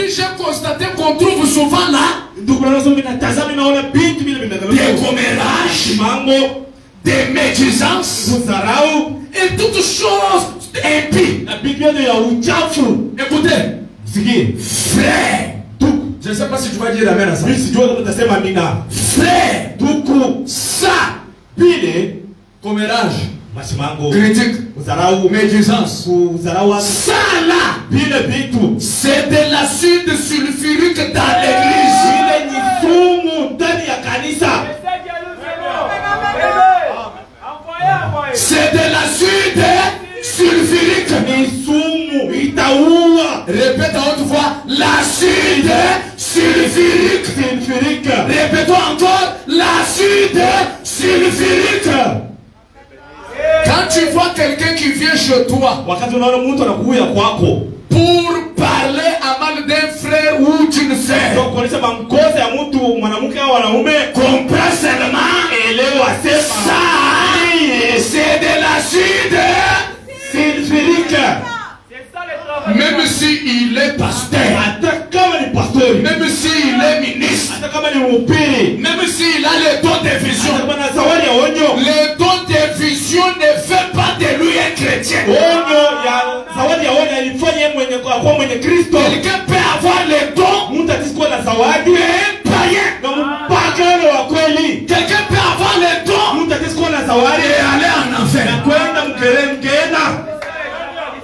J'ai constaté qu'on trouve souvent là des commérages, des médisances et toutes choses impies. Écoutez, frère, je ne sais pas si tu vas dire amen à ça. Frère, ça, commérage, masimango, critique, uzarau, médisance. uzarau. Ça là, Bile vitu c'est de l'acide sulfurique dans l'église. ile ni sumu ndani ya kanisa. C'est de l'acide sulfurique. Ni sumu itaua. Répète à haute voix, l'acide sulfurique. Sulfurique. Répétons encore, l'acide sulfurique. Quand tu vois quelqu'un qui vient chez toi Wakati unaona mtu anakuja kwako pour parler à mal d'un frère ou d'une sœur, ndio kuonesha mangozi ya mtu mwanamke au wanaume, comprends seulement, elewa sema ça c'est de l'acide sulfurique. même s'il est pasteur, Hata kama ni pastori, même s'il est ministre, hata kama ni mhubiri, même s'il a le don de hata vision, kama na zawadi ya onyo, le don de vision ne fait pas de lui un chrétien. onyo ya zawadi ya onyo ilifanya yeye mwenye kwa mwenye Kristo. Quelqu'un peut avoir le don Mtu atisikuwa na zawadi mais un païen. na mpakano wa kweli. Quelqu'un peut avoir le don Mtu atisikuwa na zawadi et aller en na enfer. kwenda mgeena.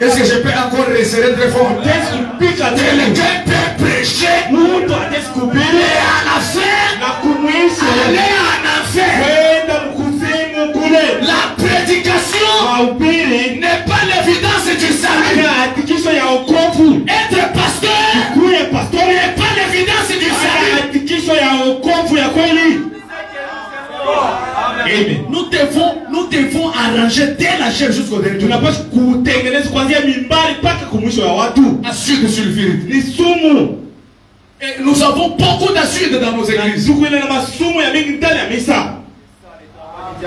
Est-ce que je peux encore resserrer très fort? Atesikupika tele. Quelqu'un peut prêcher Mtu atesikubiri et en enfer, na kumwisha aller en enfer. kwenda mkuzimu kule. La prédication Mahubiri n'est pas l'évidence du ni salut. hakikisho ya wokovu. Être pasteur Kuye pastori n'est pas l'évidence du ni salut. hakikisho ya wokovu ya kweli. Amen. Nous devons arranger dès la chair jusqu'au dernier. Tunapaswa kutengeneza kuanzia mimbari mpaka kumwisho ya watu. Acide sulfurique. Ni sumu. Et nous avons beaucoup d'acide dans nos églises. Tuko ile na masumu ya mingi ndani ya misa.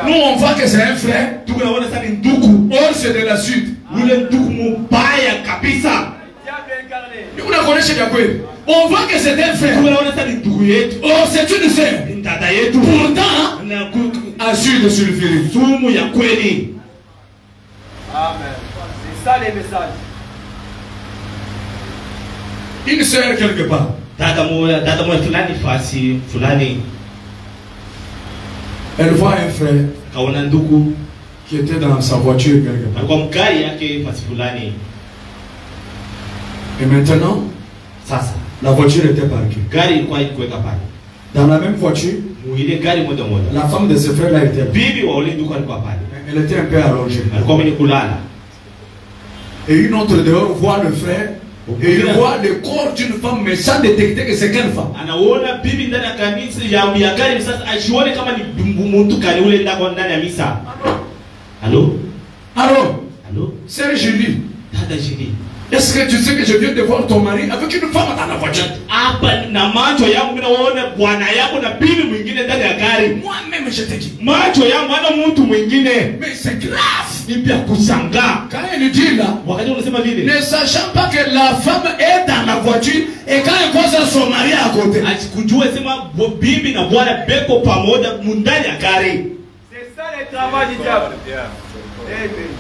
Nous on voit que c'est un frère. Tuko naona sasa ni ndugu. Or c'est de l'acide. Yule ndugu mubaya kabisa. Nous la connaissons bien quoi. On voit que c'est un frère. Tuko naona sasa ni ndugu yetu. Or c'est une sœur. Ni dada yetu. Pourtant, Na acide sulfurique. sumu ya kweli. Amen. C'est ça les messages. Une sœur quelque part. Dada moja fulani fasi fulani Elle voit un frère kaona ndugu qui était dans sa voiture quelque part. alikuwa mgari yake fasi fulani. Et maintenant, Sasa la voiture était parquée. gari ilikuwa ikiweka pale. Dans la même voiture, Muile gari moja moja. la femme de ce frère-là était là. Bibi wa ule ndugu alikuwa pale. Elle était un peu allongée. Alikuwa mwenye kulala. Et une autre dehors voit le frère. Et il voit le corps d'une femme, mais sans détecter que c'est quelle femme. Anaona bibi ndani ya kanisa ya gari sasa ajione kama ni mtu kani ule ndani ya misa. Allô? Alors, Allô? sœur Julie, Dada Julie. est-ce que tu sais que je viens de voir ton mari avec une femme dans la voiture? Hapa na macho yangu mimi naona bwana yako na bibi mwingine ndani ya gari. Moi-même, je te dis. Macho yangu hana mtu mwingine. Mais c'est grave. Ni pia kushangaa. Quand elle dit là, Wakati unasema vile, ne sachant pas que la femme est dans la voiture et quand elle cause son mari à côté. asikujue sema bibi na bwana beko pamoja ndani ya gari. C'est ça le travail du diable. Amen.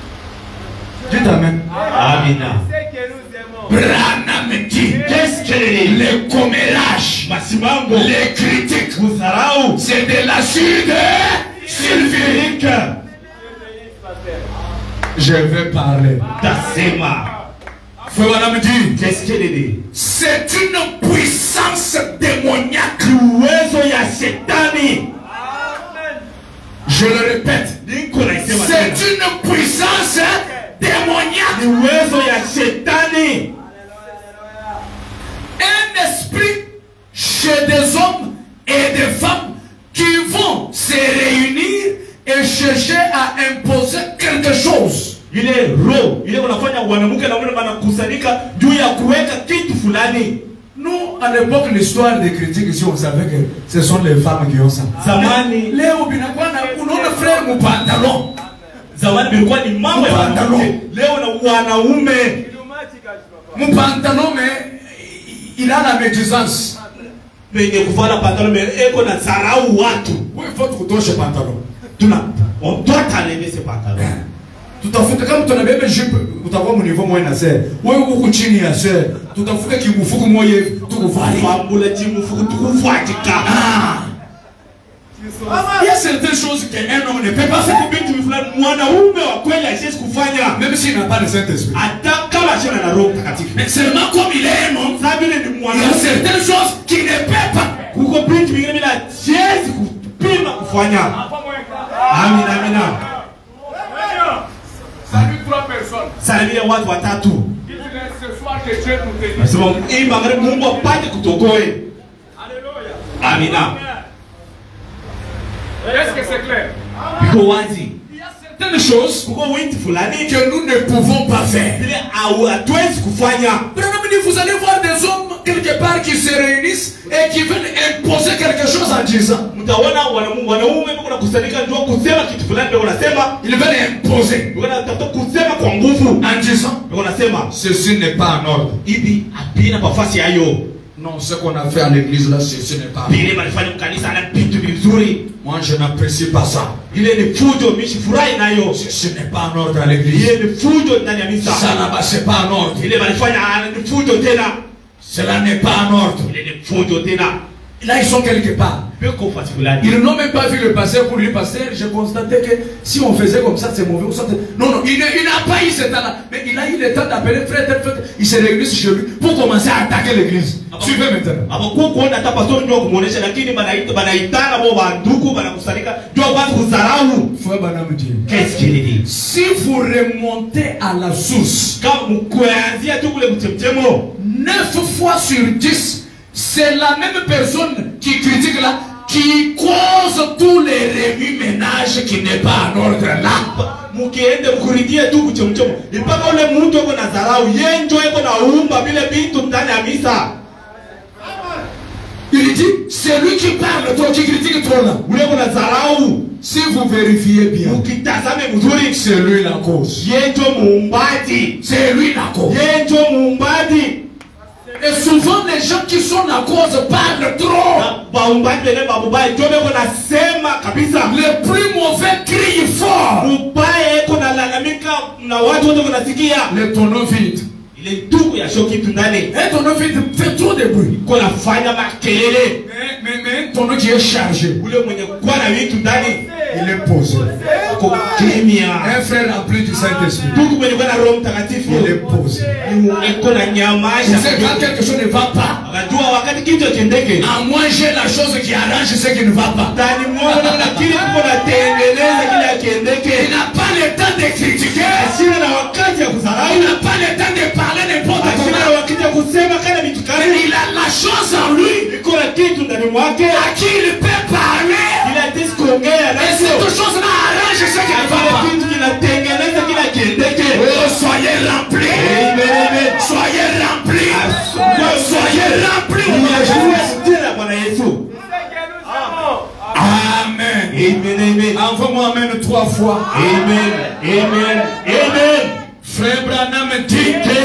Dites amen. Amina. C'est que nous aimons. Branham dit, Qu'est-ce qu'elle est? le commérage, Masimango. les critiques, Kusarau. c'est de l'acide sulfurique. Je vais parler. Tasema. Frère Branham dit, Qu'est-ce qu'elle est? c'est une puissance démoniaque. Uwezo ya shetani. Amen. Je le répète, Niko naisema c'est tena. une puissance démoniaque. Ni uwezo ya shetani. Un esprit chez des hommes et des femmes qui vont se réunir et chercher à imposer quelque chose. Ile roho ile unafanya wanamke na mume wanakusanyika juu ya kuweka kitu fulani. Nous, à l'époque, l'histoire des critiques ici, on savait que ce sont les femmes qui ont ça. Zamani Léo Binakwana, unaona frère mon pantalon. zamani bilikuwa ni mambo ya wanawake. Leo na wanaume. Mon pantalon, mais il a la médisance. Wenye kuvala pantalon eko na zarau watu. Oui, il faut que tu touches pantalon. On doit t'enlever ce pantalon. Tutafuta kama tunabeba jipe utakuwa mnivo moyo na sasa. Wewe uko chini ya sasa. Tutafuta kimufuko moyo tukuvali. Mambula jimu fuku tukufuatika. Il y a certaines choses qu'un homme ne peut pas faire. Même s'il n'a pas de Saint-Esprit. Mais seulement comme il est un homme, il y a certaines choses qu'il ne peut pas. Amina. Salut 3 personnes. Salut watu watatu. Qui laisse ce soir que Dieu nous bénisse. Nasema imangare Mungu apate kutokoe. Alléluia. Amina. Est-ce que c'est clair? Iko wazi. Il y a certaines choses Kuko winti fulani que nous ne pouvons pas faire. ile hatuwezi kufanya. Vous allez voir des hommes quelque part qui se réunissent et qui veulent imposer quelque chose en disant. Mtaona wanaume kuna kusanyika ndio kusema kitu fulani ndio wanasema Ils veulent imposer wanatafuta kusema kwa nguvu en disant ndio wanasema ceci n'est pas en ordre. hivi hapana nafasi hayo. Non, ce qu'on a fait à l'église là, ce n'est pas. Bile malifanya mkanisa ana vitu vizuri. Moi, je n'apprécie pas ça. Ile ni fujo mishi furahi nayo. Ce n'est pas en ordre à l'église. Ile ni fujo ndani ya misa. Ça là-bas, c'est pas en ordre. Ile malifanya ni fujo tena. Cela n'est pas en ordre. Ile ni fujo tena. Là, ils sont quelque part. Ils n'ont même pas vu le pasteur pour lui. Pasteur, j'ai constaté que si on faisait comme ça, c'est mauvais. Non, il n'a pas eu ce temps-là. Mais il a eu le temps d'appeler frère. Il se réunissent chez lui pour commencer à attaquer l'église. Suivez maintenant. Qu'est-ce qu'il dit? Si vous remontez à la source, 9 fois sur 10, c'est la même personne qui critique là, qui cause tous les remue-ménages qui n'est pas en ordre là. Il dit, c'est lui qui parle trop, qui critique trop là. Si vous vérifiez bien, c'est lui la cause. C'est lui la cause. Et souvent les gens qui sont la cause parlent trop. Le plus mauvais crie fort. Le tonneau vide. Un tonneau vide fait trop de bruit. Mais un tonneau qui est chargé, il est posé. Un frère rempli du Saint-Esprit, il est posé. Vous savez, quand quelque chose ne va pas, à moi j'ai la chose qui arrange ce qui ne va pas. Il n'a pas le temps de critiquer. Il n'a pas le temps de parler n'importe comment. Il a la chose en lui à qui il peut parler. Et cette chose-là arrange ce qui ne va pas. Oh, soyez remplis. Soyez remplis. Soyez remplis. Amen. Envoie-moi amen 3 fois. Amen. Frère Branham dit que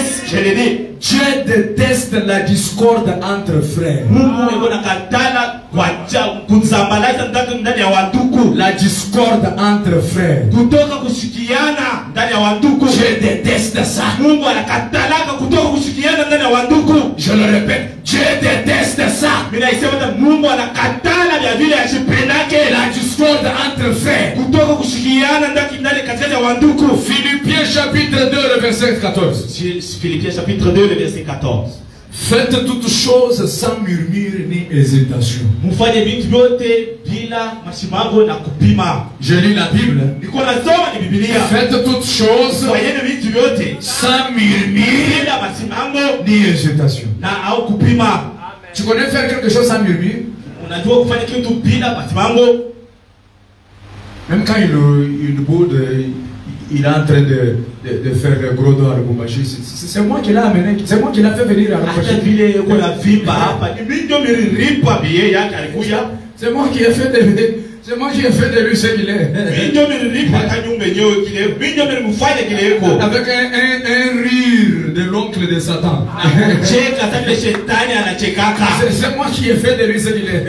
Dieu déteste la discorde entre frères. La discorde entre frères. Dieu déteste ça. Je le répète, Dieu déteste ça. La discorde entre frères. Philippiens chapitre 2, le verset 14. Philippiens chapitre 2, le verset 14. Faites toutes choses sans murmure ni hésitation. Je lis la Bible. Faites toutes choses sans murmure ni hésitation. Tu connais faire quelque chose sans murmure? Même quand il boude, il est en train de faire le gros dos à Lubumbashi. C'est moi qui l'ai amené. C'est moi qui l'ai fait venir à Lubumbashi. C'est moi qui ai fait de lui ce qu'il est. Avec un rire de l'oncle de Satan. C'est moi qui ai fait de lui ce qu'il est.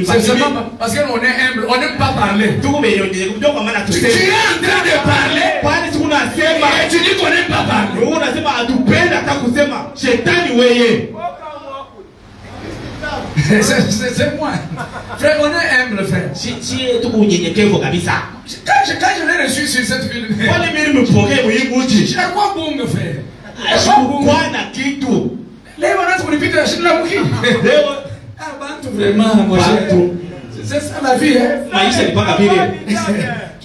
C'est seulement parce qu'on est humble, on n'aime pas parler. Tu es en train de parler et tu dis qu'on n'aime pas parler. C'est moi. Frère, on est humble, frère. Si tuko unyenyekevu kabisa. Quand je l'ai reçu sur cette ville, Wale mimi mpokee muhimuji. à quoi bon, frère? Ashikuwa na kitu. Leo wanaanza kunipita shida la mki. Leo Bantu vraiment, moi c'est ça la vie, hein. maisha ni paka vile.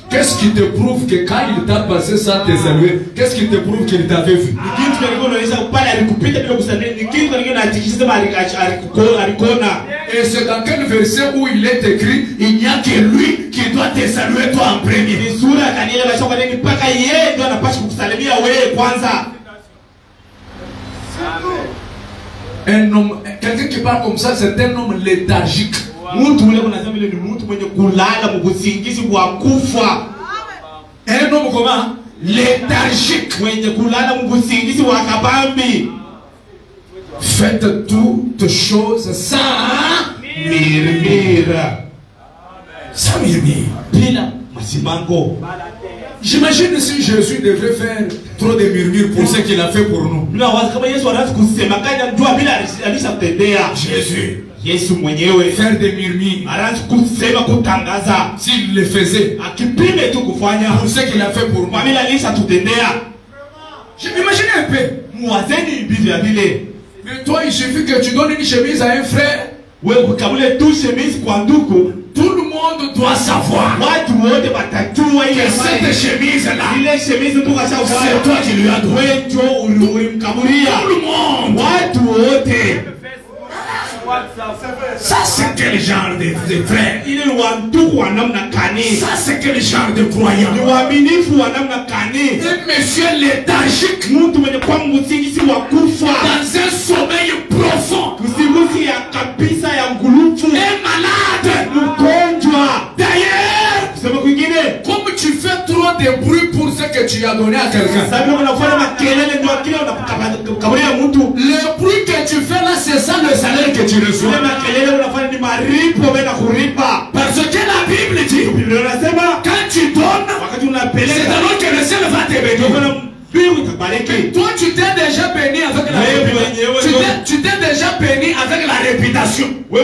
Qu'est-ce qui te prouve que quand il t'a passé ça, t'es salué? Qu'est-ce qui te prouve qu'il t'avait vu? Kitu kilikuwa inaonyesha pale alikupita bila kusamehe. Ni kitu kilikuwa inatikisa kama alikona. Et c'est dans quel verset où il est écrit, il n'y a que lui qui doit te saluer toi en premier. Ni sura kanile basha kwa nini paka yeye ndio anapaswa kukusalimia wewe kwanza. Un homme, quelqu'un qui parle comme ça, c'est un homme léthargique. Mtu ule unasema ile ni mtu mwenye kulala mbusingizi wa kufa. Un homme comment? Léthargique. Mwenye kulala mbusingizi wa kabambi. Faites toutes choses sans murmure. Sans murmure. Bila masimango. J'imagine si Jésus devrait faire trop de murmures pour ce qu'il a fait pour nous. Jésus. Yesu mwenyewe faire des murmures. Anaanza kusema kutangaza. S'il le faisait, akipime tu kufanya pour ce qu'il a fait pour nous. Mamila alishatutendea. J'imagine un peu. Muwazeni vile vile. Mais toi, il suffit que tu donnes une chemise à un frère. Wewe ukabule tu chemise kwa ndugu. Tout le monde doit savoir. Watu wote watajua ile cette chemise là. Ile chemise tu kasha c'est toi qui lui as donné. Wewe ndio ulimkabulia. Tout le monde. Watu wote. Ça c'est quel genre de frère? Ile wandugu wa namna kani. Ça c'est quel genre de croyant? Ni waaminifu wa namna kani. Un monsieur léthargique. Mtu mwenye kwa msingizi wa kufa. Dans un sommeil profond. Usingizi ya kabisa ya ngulufu. Un malade. Mgonjwa. D'ailleurs, kusema kwingine, comme tu fais trop de bruit pour ce que tu as donné à quelqu'un. Sababu unafanya makelele ndio kile unakabulia mtu. Le bruit que tu fais là, c'est ça le salaire que tu reçois. Ile makelele unafanya ni maripo bena kuripa. Parce que la Bible dit, Biblia inasema quand tu donnes, wakati unapeleka, c'est alors que le ciel va te bénir. Toi, tu t'es déjà béni avec la réputation. Tu t'es déjà béni avec la réputation. On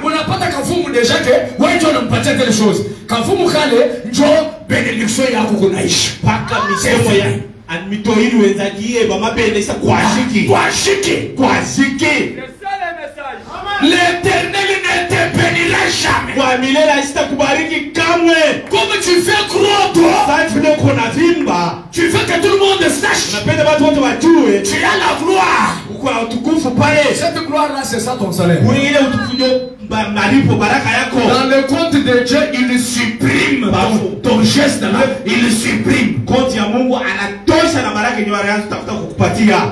n'a pas de déjà que ouais, Dieu ne pas telle chose. Quand vous me calez, Dieu bénédiction ya kukunaishi. Paka misemo ya admitoili wenzakie bamapendesa kwa shiki. Kwa shiki. Kwa shiki. L'Éternel ne te bénira jamais. Kwa milele asitakubariki kamwe. Comme tu fais croire toi, sasa kuna vimba, tu veux que tout le monde sache. Unapenda watu wote wajue. Tu as la gloire. Uko na utukufu pale. Cette gloire là, c'est ça ton salaire. Ile utukufu malipo baraka yako. Dans le compte de Dieu, il supprime ton geste là, il supprime. Compte ya Mungu anatosha na baraka yenyewe anaanza kutafuta kukupatia.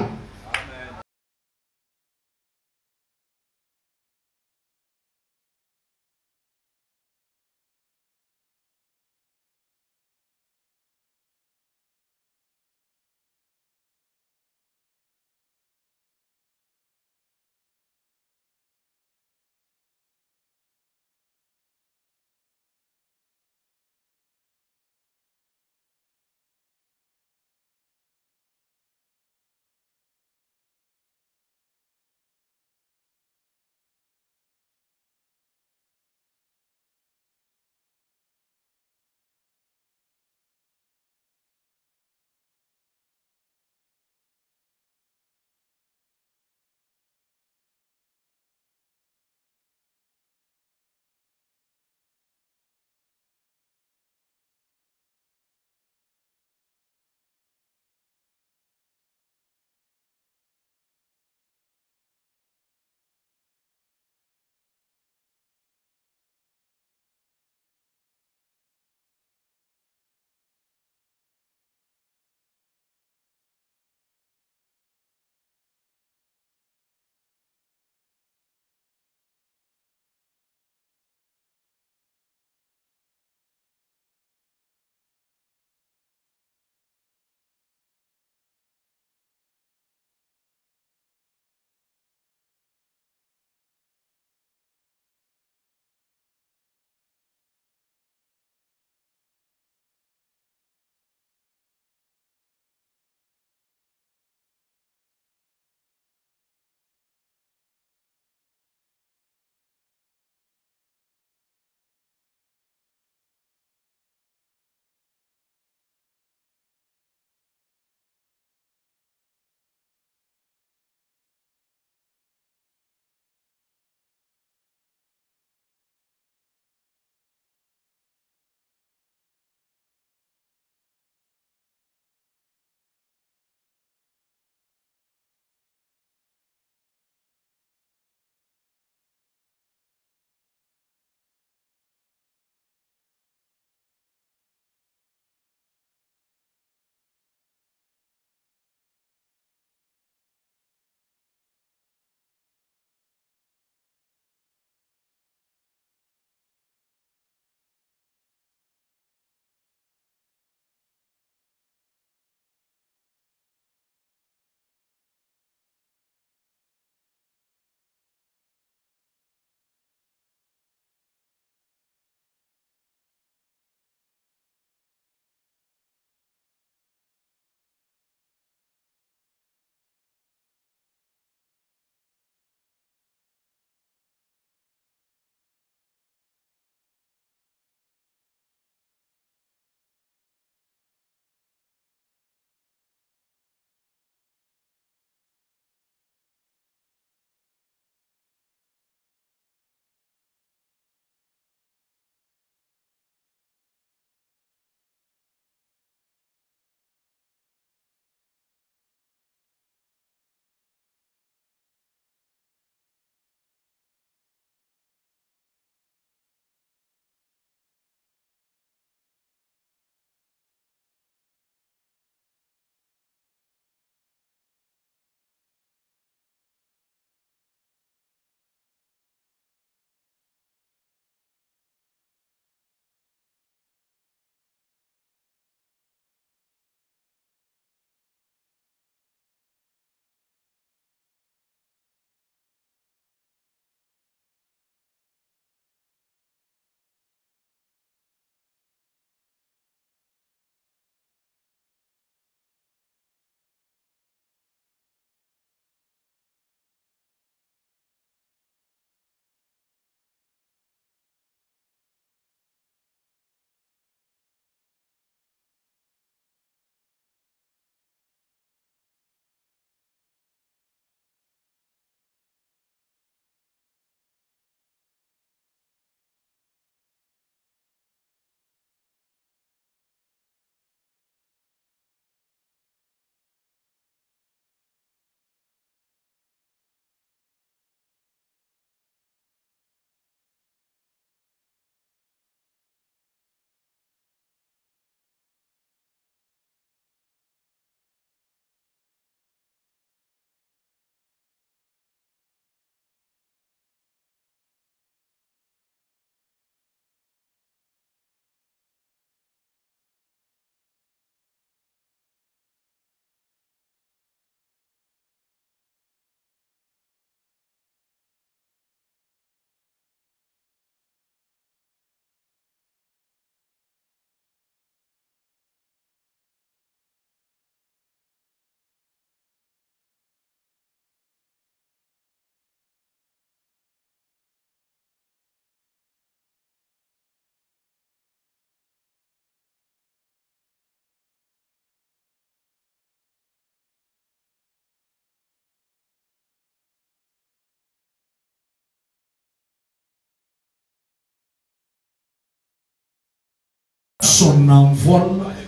son envol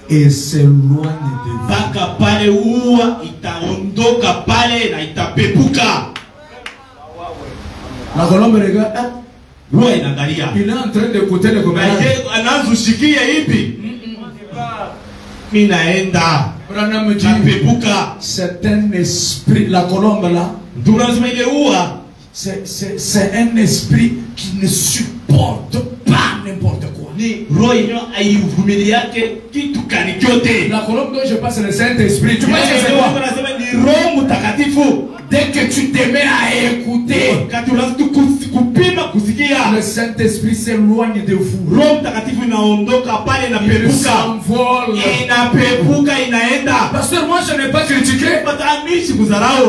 et s'éloigne de vous. Baka pale uwa itaondoka pale na itapepuka. La colombe regarde. Uwa inaangalia. Il est en train d'écouter le commandant. Anaanzushikia hivi. Mimi naenda. C'est un esprit. La colombe là. C'est un esprit qui ne supporte pas n'importe quoi. La colombe dont je passe, le Saint-Esprit. Tu vois ce que c'est quoi? Dès que tu te mets à écouter, le Saint-Esprit s'éloigne de vous. Il s'envole. Pasteur, moi je n'ai pas critiqué.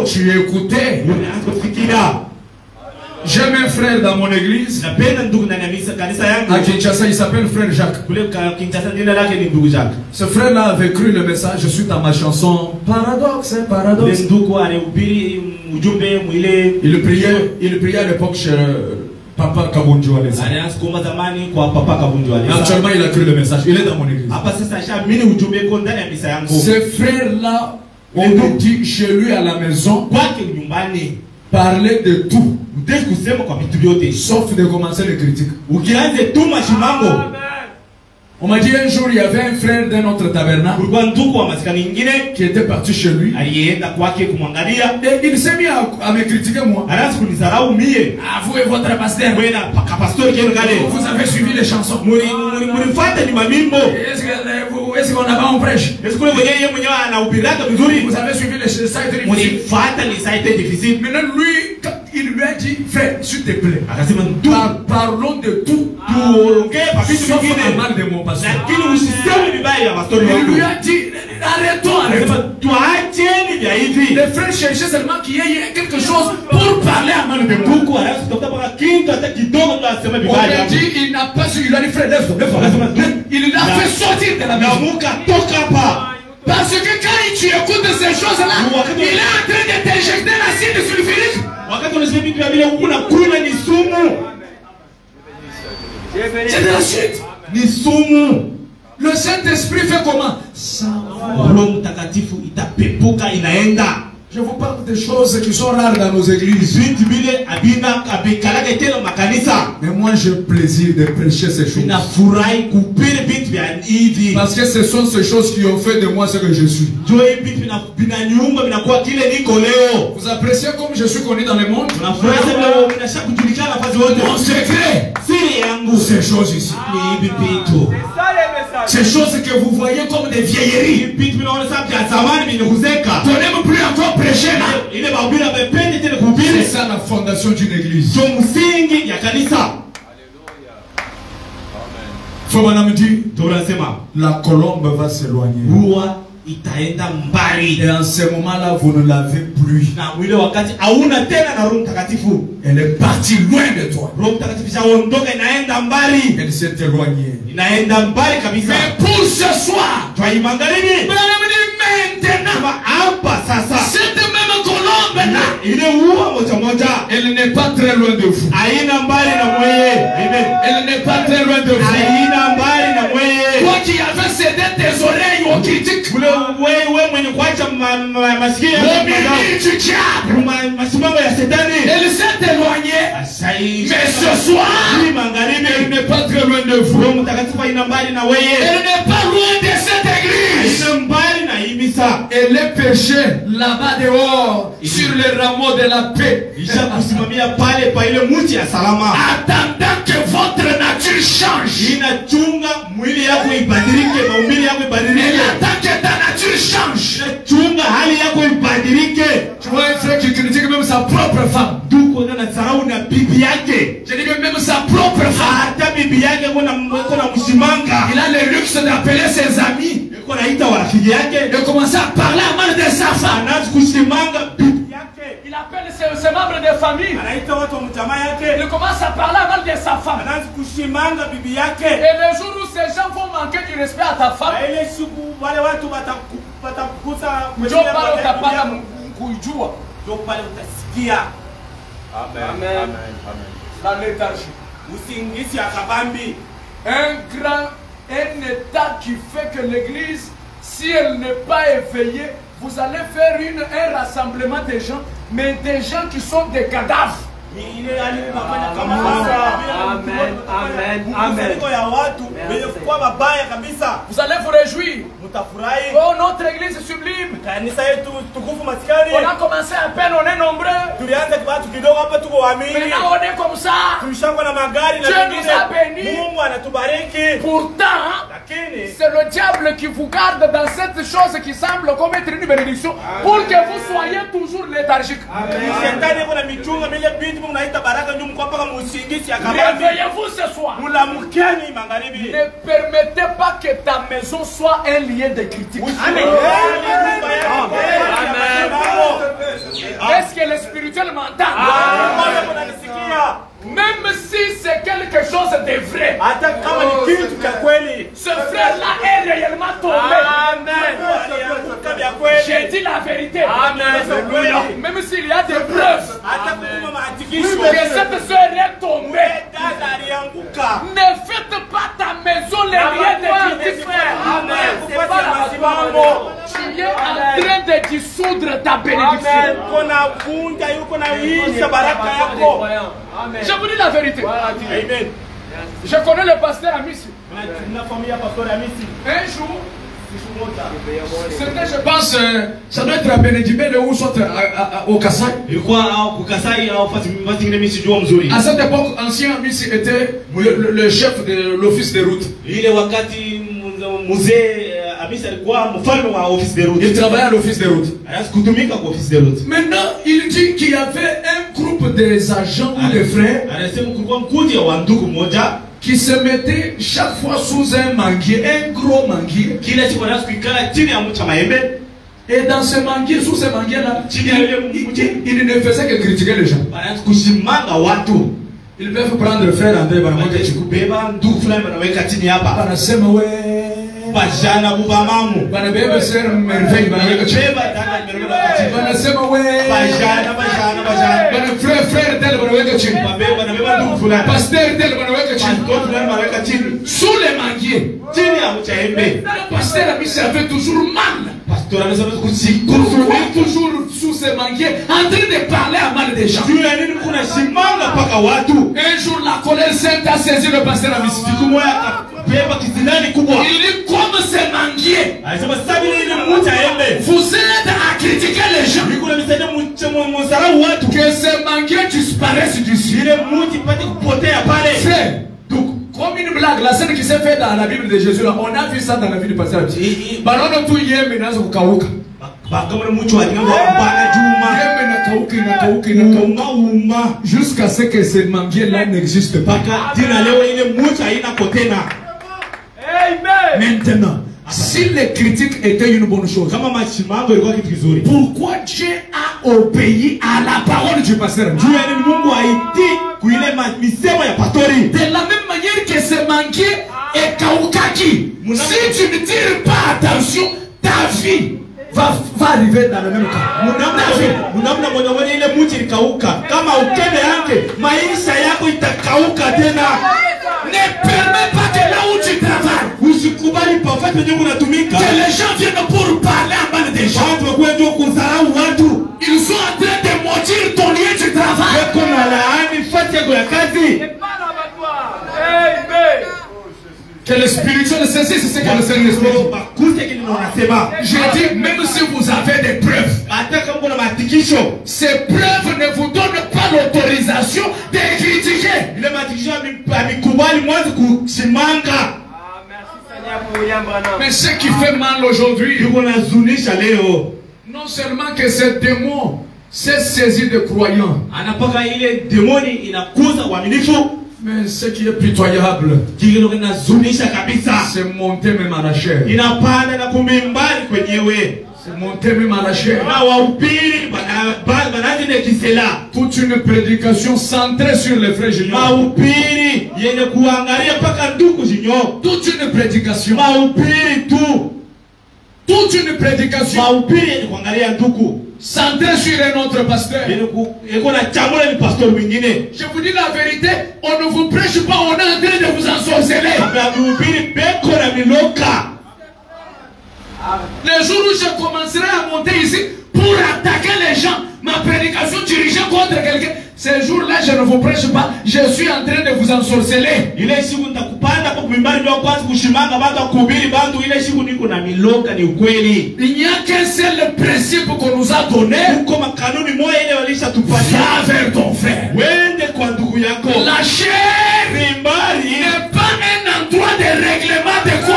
Tu écoutais. J'ai un frère dans mon église. À Kinshasa, il s'appelle frère Jacques. Ce frère-là avait cru le message. Je suis dans ma chanson Paradoxe, paradoxe. Il priait à l'époque chez Papa Kabunju. Actuellement, il a cru le message. Il est dans mon église. Ce frère-là, on nous dit chez lui à la maison, parler de tout. Sauf de commencer les critiques. On m'a dit un jour, il y avait un frère d'un autre tabernacle qui était parti chez lui. Et il s'est mis à me critiquer moi. Ah, vous et votre pasteur, vous avez suivi les chansons. Est-ce qu'on a pas en prêche? Vous avez suivi les difficiles. Maintenant, lui, il lui a dit, frère, s'il te plaît, parlons de tout. Sauf le mal de mon pasteur. Il lui a dit, arrêtons. Les frères cherchaient seulement qu'il y ait quelque chose pour parler à mal de moi. On a dit, il n'a pas su, il a dit, frère, lève-toi. Il l'a fait sortir de la maison. Parce que quand tu écoutes ces choses-là, il est en train de t'injecter l'acide sulfurique. C'est de la chute. Le Saint-Esprit fait comment? Je vous parle des choses qui sont rares dans nos églises. Mais moi j'ai le plaisir de prêcher ces choses. Parce que ce sont ces choses qui ont fait de moi ce que je suis. Vous appréciez comme je suis connu dans le monde? Mon secret, ces choses ici. Ces choses que vous voyez comme des vieilleries. Donnez-moi plus encore prêcher là. C'est ça la fondation d'une église. Faut me dire, la colombe va s'éloigner. Et en ce moment-là, vous ne l'avez plus. Elle est partie loin de toi. Elle s'est éloignée. Mais pour ce soir, maintenant, cette même colombe là, elle n'est pas très loin de vous. Elle n'est pas très loin de vous. Toi qui avais cédé tes oreilles aux critiques, au milieu du diable, elle s'est éloignée. Mais ce soir, elle n'est pas très loin de vous. Elle n'est pas loin de cette église. Elle est péchée là-bas dehors, sur les rameaux de la paix, attendant que votre nature change. Elle attend que ta nature change. Tu vois un frère qui critique même sa propre femme. Je dis que même sa propre femme. Il a le luxe d'appeler ses amis de commencer à parler à mal de sa femme. Il appelle ses membres de famille. Il commence à parler à mal de sa femme. Et le jour où ces gens vont manquer du respect à ta femme, la léthargie. Un grand un état qui fait que l'église, si elle n'est pas éveillée, vous allez faire un rassemblement des gens, mais des gens qui sont des cadavres. Amen. Vous allez vous réjouir. Oh, notre église est sublime. On a commencé à peine, on est nombreux. Maintenant on est comme ça. Dieu nous a bénis. Pourtant, c'est le diable qui vous garde dans cette chose qui semble comme être une bénédiction, pour que vous soyez toujours léthargiques. Réveillez-vous ce soir. Ne permettez pas que ta maison soit un lieu de critique. Amen. Est-ce que le spirituel m'entend? Même si c'est quelque chose de vrai, ce frère-là est réellement tombé. J'ai dit la vérité. Même s'il y a des preuves que cette soeur est tombée, ne faites pas ta maison les lieux de critique, frère. Tu es en train de dissoudre ta bénédiction. Je vous dis la vérité. Amen. Je connais le pasteur Amissi. Un jour, c'était, je pense, ça doit être à Bénédibel ou soit au Kassai. À cette époque, ancien Amissi était le chef de l'office des routes. Il travaillait à l'office des routes. Maintenant, il dit qu'il y avait un groupe des agents ou des frères qui se mettaient chaque fois sous un manguier, un gros manguier. Et dans ce manguier, sous ce manguier-là, il ne faisait que critiquer les gens. Ils peuvent prendre le frère André Bajana bubamamu bana bebe ser merveille bana bebe bana sema we bajana bana frère tel bana bebe pasteur tel bana bebe sous les manguiers tini ya mchaembe pasteur Amissi avait toujours mal. Pasteur Amissi toujours sous ces manguiers en train de parler à mal des gens. Un jour la colère sainte a saisi le pasteur Amissi. Il dit comme ces manguiers, vous êtes à critiquer les gens, que ces manguiers disparaissent d'ici. Frère, comme une blague, la scène qui s'est faite dans la Bible de Jésus, on a vu ça dans la vie du pasteur. Jusqu'à ce que ces manguiers-là n'existent pas. Maintenant, si les critiques étaient une bonne chose, pourquoi Dieu a obéi à la parole du pasteur? De la même manière que ce manguier est kaukaki, si tu ne tires pas attention, ta vie va arriver dans le même cas. Ne permets pas que là où tu travailles, que les gens viennent pour parler à mal des gens. Ils sont en train de maudire ton lieu du travail. Que le spirituel saisisse ce que le Seigneur explique. J'ai dit, même si vous avez des preuves, ces preuves ne vous donnent pas l'autorisation de critiquer. Mais ce qui fait mal aujourd'hui, non seulement que ces démons s'est saisi de croyants, mais ce qui est pitoyable, c'est monter même à la chair. C'est monter même à la chair. Toute une prédication centrée sur les frères juniors. Toute une prédication. Toute une prédication centré sur un autre pasteur. Je vous dis la vérité, on ne vous prêche pas, on est en train de vous ensorceler. Le jour où je commencerai à monter ici pour attaquer les gens, ma prédication dirigée contre quelqu'un, ce jour-là je ne vous prêche pas, je suis en train de vous ensorceler. Il n'y a qu'un seul principe qu'on nous a donné. Va vers ton frère. La chair n'est pas un endroit de règlement de compte.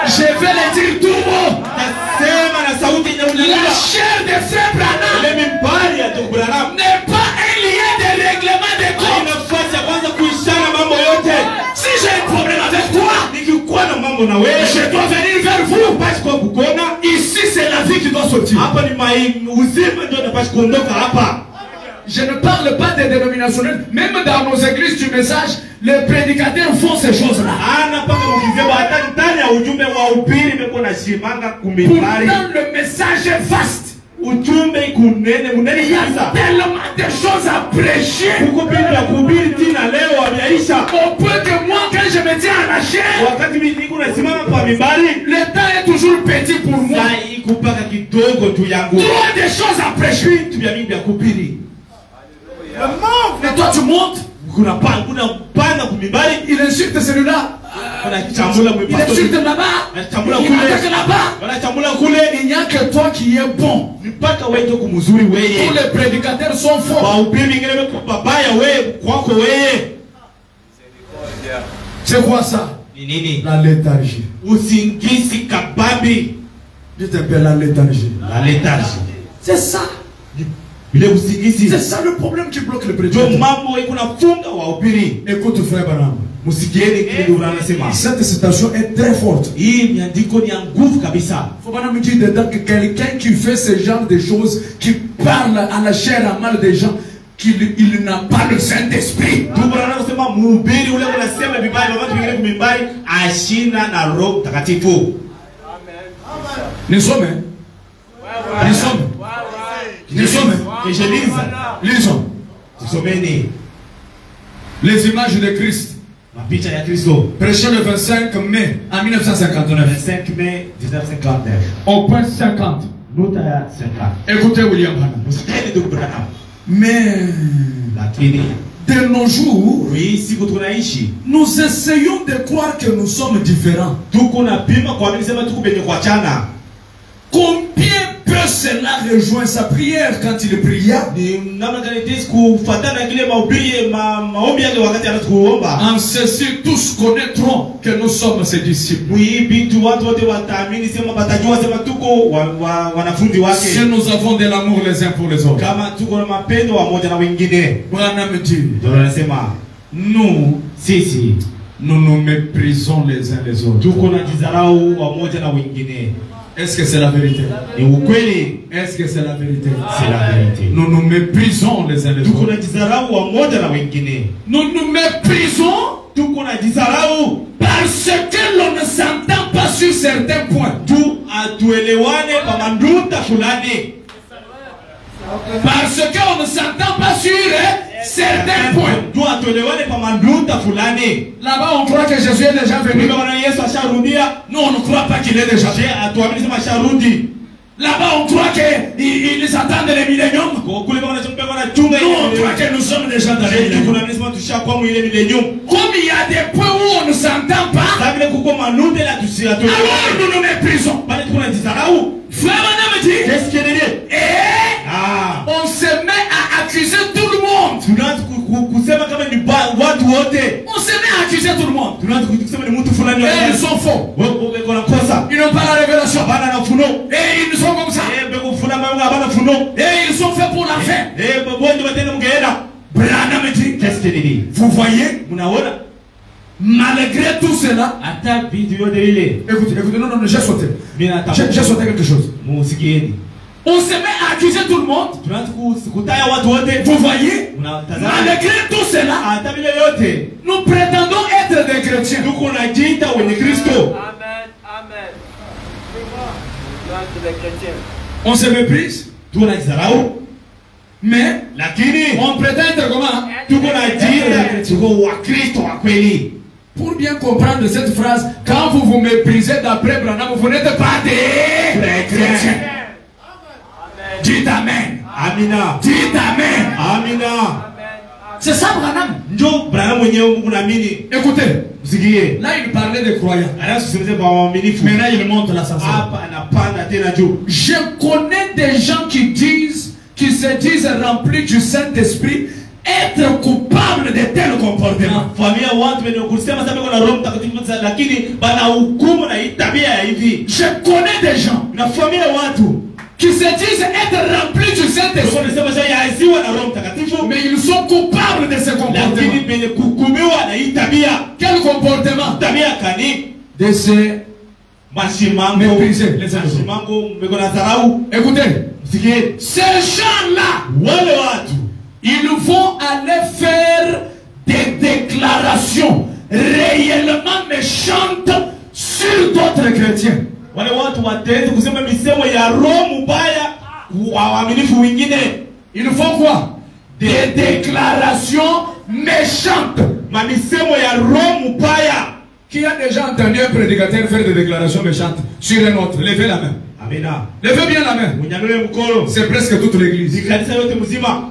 Je vais le dire tout haut. La chair de frère Branham n'est pas un lien de règlement de compte. Si j'ai un problème avec toi, je dois venir vers vous. Ici c'est la vie qui doit sortir. Je ne parle pas des dénominationnels. Même dans nos églises du message, les prédicateurs font ces choses-là. Pourtant, le message est vaste. Il y a tellement de choses à prêcher. Au point que moi, quand je me tiens à la chair, le temps est toujours petit pour moi. Trop de choses à prêcher. Et toi tu montes, il insulte celui-là, il insulte là-bas, il attaque là-bas. Il n'y a que toi qui es bon. Tous les prédicateurs sont forts. C'est quoi ça? La léthargie. Dites un peu la léthargie. C'est ça. C'est ça le problème qui bloque le prédicateur. Écoute frère Branham. Cette citation est très forte. Il faut pas me dire dedans que quelqu'un qui fait ce genre de choses, qui parle à la chair à mal des gens, qu'il n'a pas le Saint-Esprit. Nous sommes. Et je lise. Lisons. Les images de Christ. Prêché le 25 mai en 1959. 25 mai 1959. Au point 50. Écoutez William Branham. Mais de nos jours, nous essayons de croire que nous sommes différents. Combien peut cela rejoindre sa prière quand il pria? En ceci, tous connaîtront que nous sommes ses disciples. Si nous avons de l'amour les uns pour les autres. Branham dit, nous nous méprisons les uns les autres. Est-ce que c'est la vérité? Est-ce que c'est la vérité? C'est la vérité. Nous nous méprisons les uns les autres. Nous nous méprisons parce que l'on ne s'entend pas sur certains points. Parce qu'on ne s'entend pas sur certains points. Là-bas on croit que Jésus est déjà venu. Nous on ne croit pas qu'il est déjà venu. Là-bas on croit qu'ils attendent le millénium. Nous on croit que nous sommes déjà dans le millénium. Comme il y a des points où on ne s'entend pas, alors nous nous méprisons. Frère Branham dit, on se met à accuser tout le monde. On se met à accuser tout le monde. Et ils sont faux. Ils n'ont pas la révélation. Et ils sont comme ça. Et ils sont faits pour la fin. Branham dit, vous voyez, malgré tout cela, écoutez, non, j'ai sauté. J'ai sauté quelque chose. On se met à accuser tout le monde. Vous voyez, malgré tout cela, nous prétendons être des chrétiens. On se méprise. Tunajidharau. Mais Lakini on prétend être comment? tuko na jina tuko Wakristo wa kweli. Pour bien comprendre cette phrase, quand vous vous méprisez d'après Branham, vous n'êtes pas des chrétiens. Dites Amen. Amina. Dites Amen. Amina. C'est ça Branham. Ndio Branham mwenyewe unaamini. Écoutez, Msikie. là il parlait des croyants. Anasema kwa waaminifu. Maintenant il monte l'ascension. Hapa anapanda tena juu. Je connais des gens qui se disent remplis du Saint-Esprit, être coupables de tels comportements. Familia watu wenye kusema sasa kuna Roho Mtakatifu lakini bana hukumu na hii tabia ya hivi. Je connais des gens Na familia watu qui se disent être remplis du Saint-Esprit, wanasema sasa yaisiwa na Roho Mtakatifu mais ils sont coupables de ce comportement. lakini penye kuhukumiwa na hii tabia. Quel comportement? Tabia kani? De se Mashimango. mépriser les uns les autres. Mashimango mbeko na dharau. Écoutez, Msikie. ces gens-là, Wale watu ils vont aller faire des déclarations réellement méchantes sur d'autres chrétiens. wale watu wataweza kusema misemo ya roho mbaya wa waaminifu wengine. Ils font quoi? Des déclarations méchantes. Mamisemo ya roho mbaya. Qui a déjà entendu un prédicateur faire des déclarations méchantes sur un autre? Levez la main. Amina. Levez bien la main. Munyanyue mkono. C'est presque toute l'église. Ni kanisa yote mzima.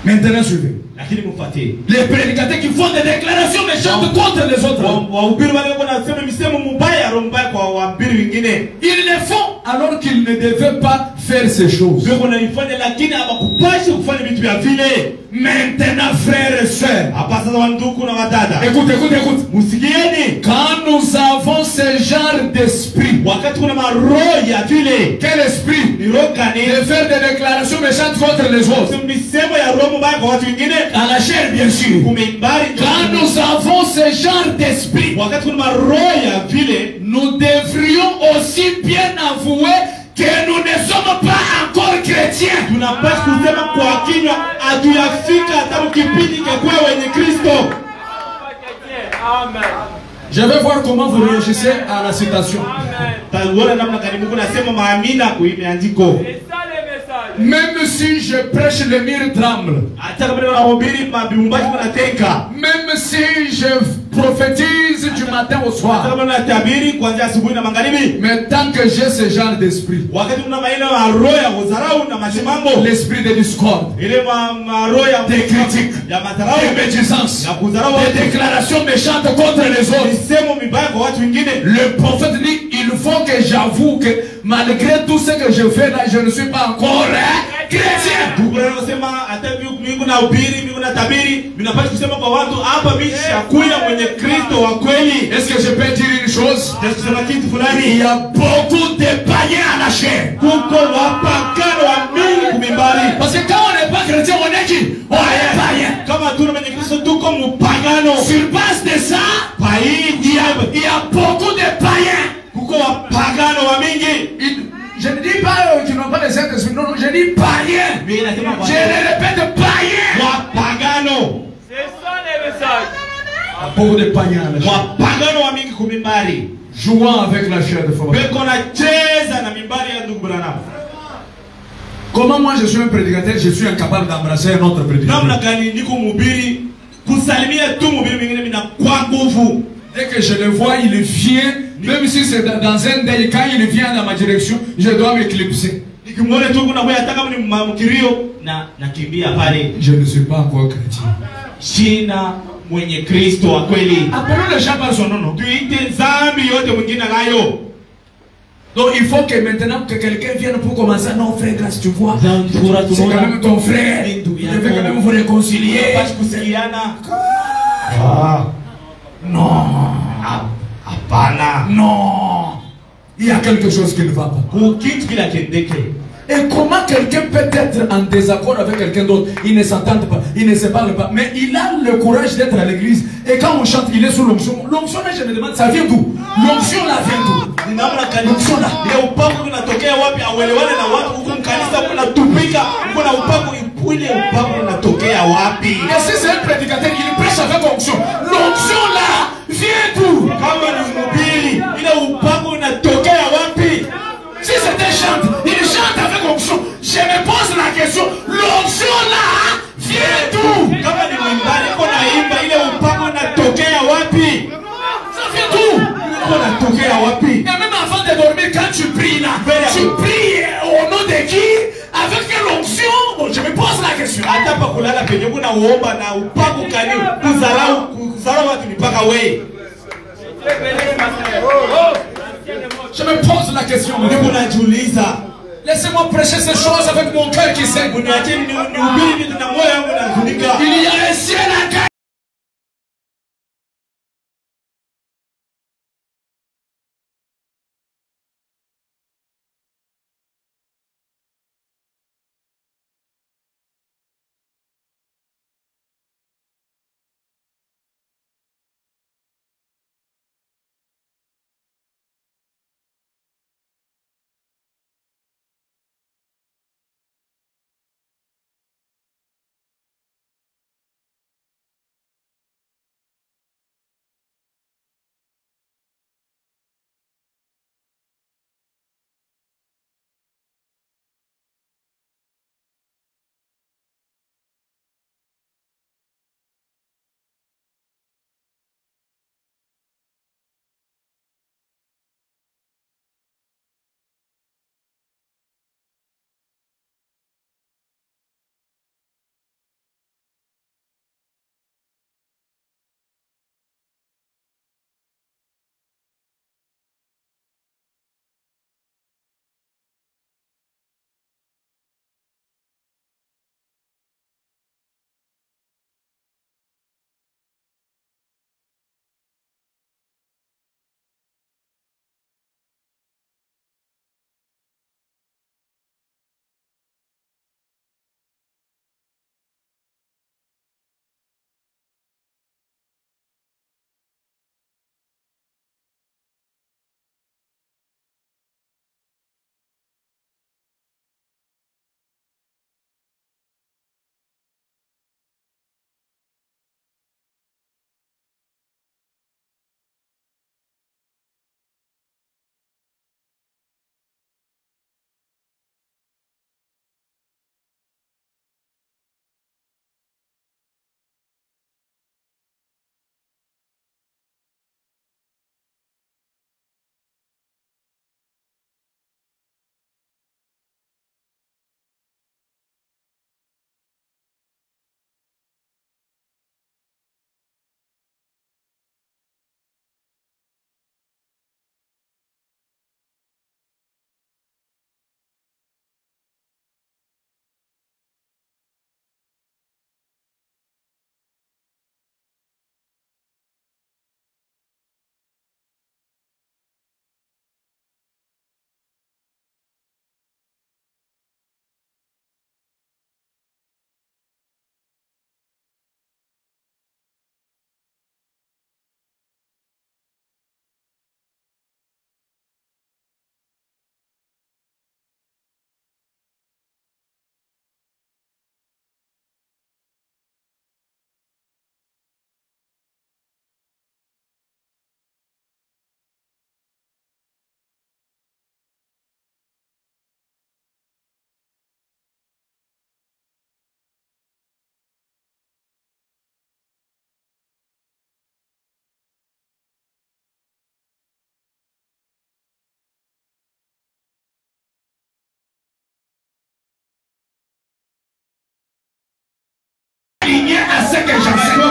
Maintenant suivez. Lakini mfuatie. Les prédicateurs qui font des déclarations méchantes contre les autres. Wahubiri wale wanasema misemo mbaya roho mbaya kwa wahubiri wengine. Ils le font alors qu'ils ne devaient pas faire ces choses. Ndio wanaifanya lakini hawakupaswa kufanya vitu vya vile. Maintenant, frères et sœurs, Hapa sasa wandugu na wadada. écoute. Msikieni. Quand nous avons ce genre d'esprit, Wakati kuna maroho ya vile. quel esprit? Ni roho gani? De faire des déclarations méchantes contre les autres. Misemo ya roho mbaya kwa watu wengine. À la chair, bien sûr. Kumeimbari. Quand nous avons ce genre d'esprit, Wakati kuna maroho ya vile. nous devrions aussi bien avouer que nous ne sommes pas encore chrétiens. Tunapaswa kusema kwa kinywa hatujafika hata kipindi kekwe wenye Kristo. Amen. Je vais voir comment vous réagissez à la citation. Taona namna gani Mungu anasema maamina kuimeandiko. C'est ça le message. Même si je prêche, le mur tremble. Hata kama unahubiri mabiumbaji wanateka. Même si je prophétise du matin au Hata soir. kama unatabiri kuanzia asubuhi na magharibi. Mais tant que j'ai ce genre d'esprit, Wakati kuna maina ya roho ya udharau na mashimango. l'esprit de discorde, Ile roho ya des critiques, ya madharau des médisances, ya kudharau des déclarations méchantes contre les autres. misemo mibaya kwa watu wengine. Le prophète dit, il faut que j'avoue que malgré tout ce que je fais là, je ne suis pas encore chrétien. Biblia inasema hata Mungu na ubiri, Mungu na tabiri, ninapaswa kusema kwa watu hapa mimi shakuya mwenye Kristo wa kweli. Est-ce que je peux dire une chose? Kusema kitu Il fulani. y a beaucoup de païens à la chair. Kuko wapakano wa mingi kumimbari. Parce que quand on n'est pas chrétien, on est qui? On est païen. Kama tuna mwenye Kristo tuko mpagano. Sur base de ça, il y a beaucoup de païens. Kuko wapagano wa mingi. Je ne dis pas qu'ils n'ont pas de Saint-Esprit, non, je dis païens. Mimi nasema Je le répète, païens. wapagano. C'est ça le message. Beaucoup de païens à la chair. Wapagano wa mingi kumimbari. Jouant avec la chair de force. Beko na cheza na mimbari ya ndugu Branham. Comment moi je suis un prédicateur, je suis incapable d'embrasser un autre prédicateur. Namna gani niko mhubiri kusalimia tu mhubiri mwingine mimi na kwa nguvu. Dès que je le vois, il vient, même si c'est dans un deuil, quand il vient dans ma direction, je dois m'éclipser. Nikimwona tu kuna hata kama ni mkirio na nakimbia pale. Je ne suis pas encore chrétien. Shina mwenye Kristo wa kweli. Appelons les gens par son nom, non? Tuite zambi yote mwingine nayo. Donc il faut que maintenant que quelqu'un vienne pour commencer. Non frère, grâce, tu vois. C'est C'est quand même ton frère. Il devait quand même vous réconcilier. Pas kusikiana. Non. Hapana. Non. Il y a quelque chose qui ne va pas. Kukitu kila kendeke. Et comment quelqu'un peut être en désaccord avec quelqu'un d'autre? Il ne s'entend pas, il ne se parle pas, mais il a le courage d'être à l'église. Et quand on chante, il est sous l'onction. L'onction là, je me demande, ça vient d'où? L'onction là vient d'où? Namna kanisa ya upako unatokea wapi? Auelewane na watu huko kanisa kuna tupika, kuna upako ile upako unatokea wapi? Et si c'est un prédicateur, il prêche avec onction. L'onction là vient d'où? Kama ni mhubiri, ile upako unatokea wapi? Si l'onction. L'onction là vient d'où? Kama ni mwimbali kuna imba ile upako unatokea wapi? Ça vient d'où? Unatokea wapi? Et même avant de dormir, quand tu pries là, tu pries au nom de qui? Avec quelle onction? Bon, je me pose la question. Hata pa kulala penye kuna uomba na upako kani kuzarau watu mpaka wewe. Je me pose la question. Laissez-moi prêcher ces choses avec mon cœur qui saigne. Il y a un ciel à terre. À ce que j'enseigne.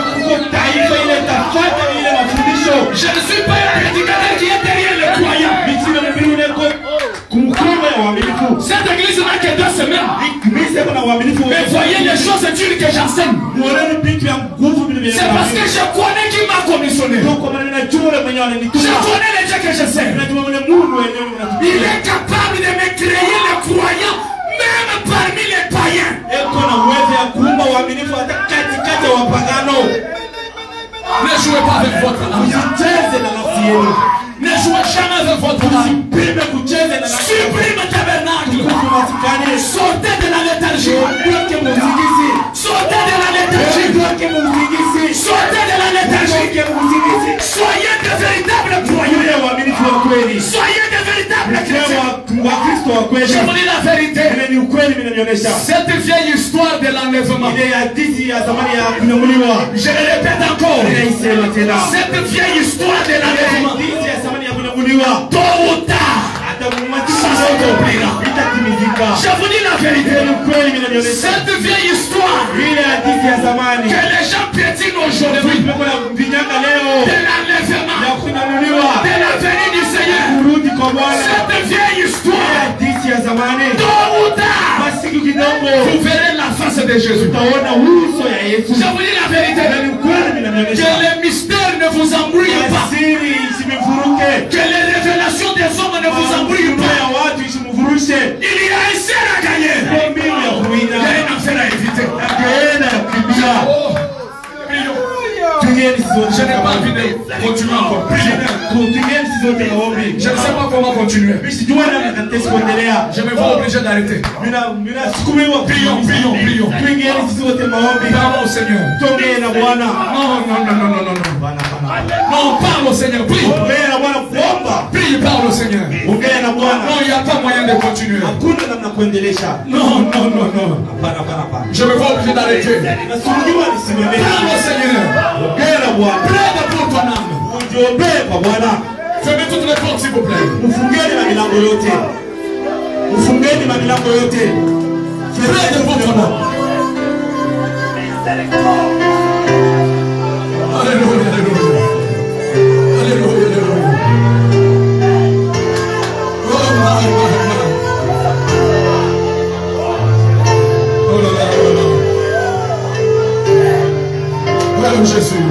Je ne suis pas un prédicateur qui est derrière le croyant. Cette église n'a que 2 semaines. Mais voyez les choses dures que j'enseigne. C'est parce que je connais qui m'a commissionné. Je connais le Dieu que je sers. Il est capable de me créer le croyant même parmi les païens. Ne jouez pas avec votre âme. Ne jouez jamais avec votre âme. Supprime le tabernacle. Sortez de la léthargie. Sortez de la léthargie. Sortez de la léthargie. Soyez de véritables croyants. Soyez de véritables chrétiens. Kristo wa kweli. Je vous dis la vérité. Ile ni ukweli vinanionyesha. Cette vieille histoire de l'enlèvement. Ile hadithi ya zamani ya kunyamuliwa. Je le répète encore. Ninaisema tena. Cette vieille histoire de l'enlèvement. Hadithi ya zamani ya kunyamuliwa. Tôt ou tard. Ça s'accomplira. Je vous dis la vérité. Cette vieille histoire que les gens piétinent aujourd'hui, de l'enlèvement, de la venue du Seigneur, cette vieille histoire, tôt ou tard, vous verrez la face de Jésus. Je vous dis la vérité. Que les mystères ne vous embrouillent pas. Que les révélations des hommes ne vous embrouillent pas. Il y a un ciel à gagner. Il y a un enfer à éviter. Je n'ai pas envie de continuer encore. Je ne sais pas comment continuer. Je me vois obligé d'arrêter. Prions. Parle au Seigneur. Non, parle au Seigneur. Prie, parle au Seigneur. Non, il n'y a pas moyen de continuer. Non. Je me vois obligé d'arrêter. Parle au Seigneur. Plaide pour ton âme. Fermez toutes les portes s'il vous plaît. Plaide pour ton âme. Alléluia. Oh là là. Oh Jésus.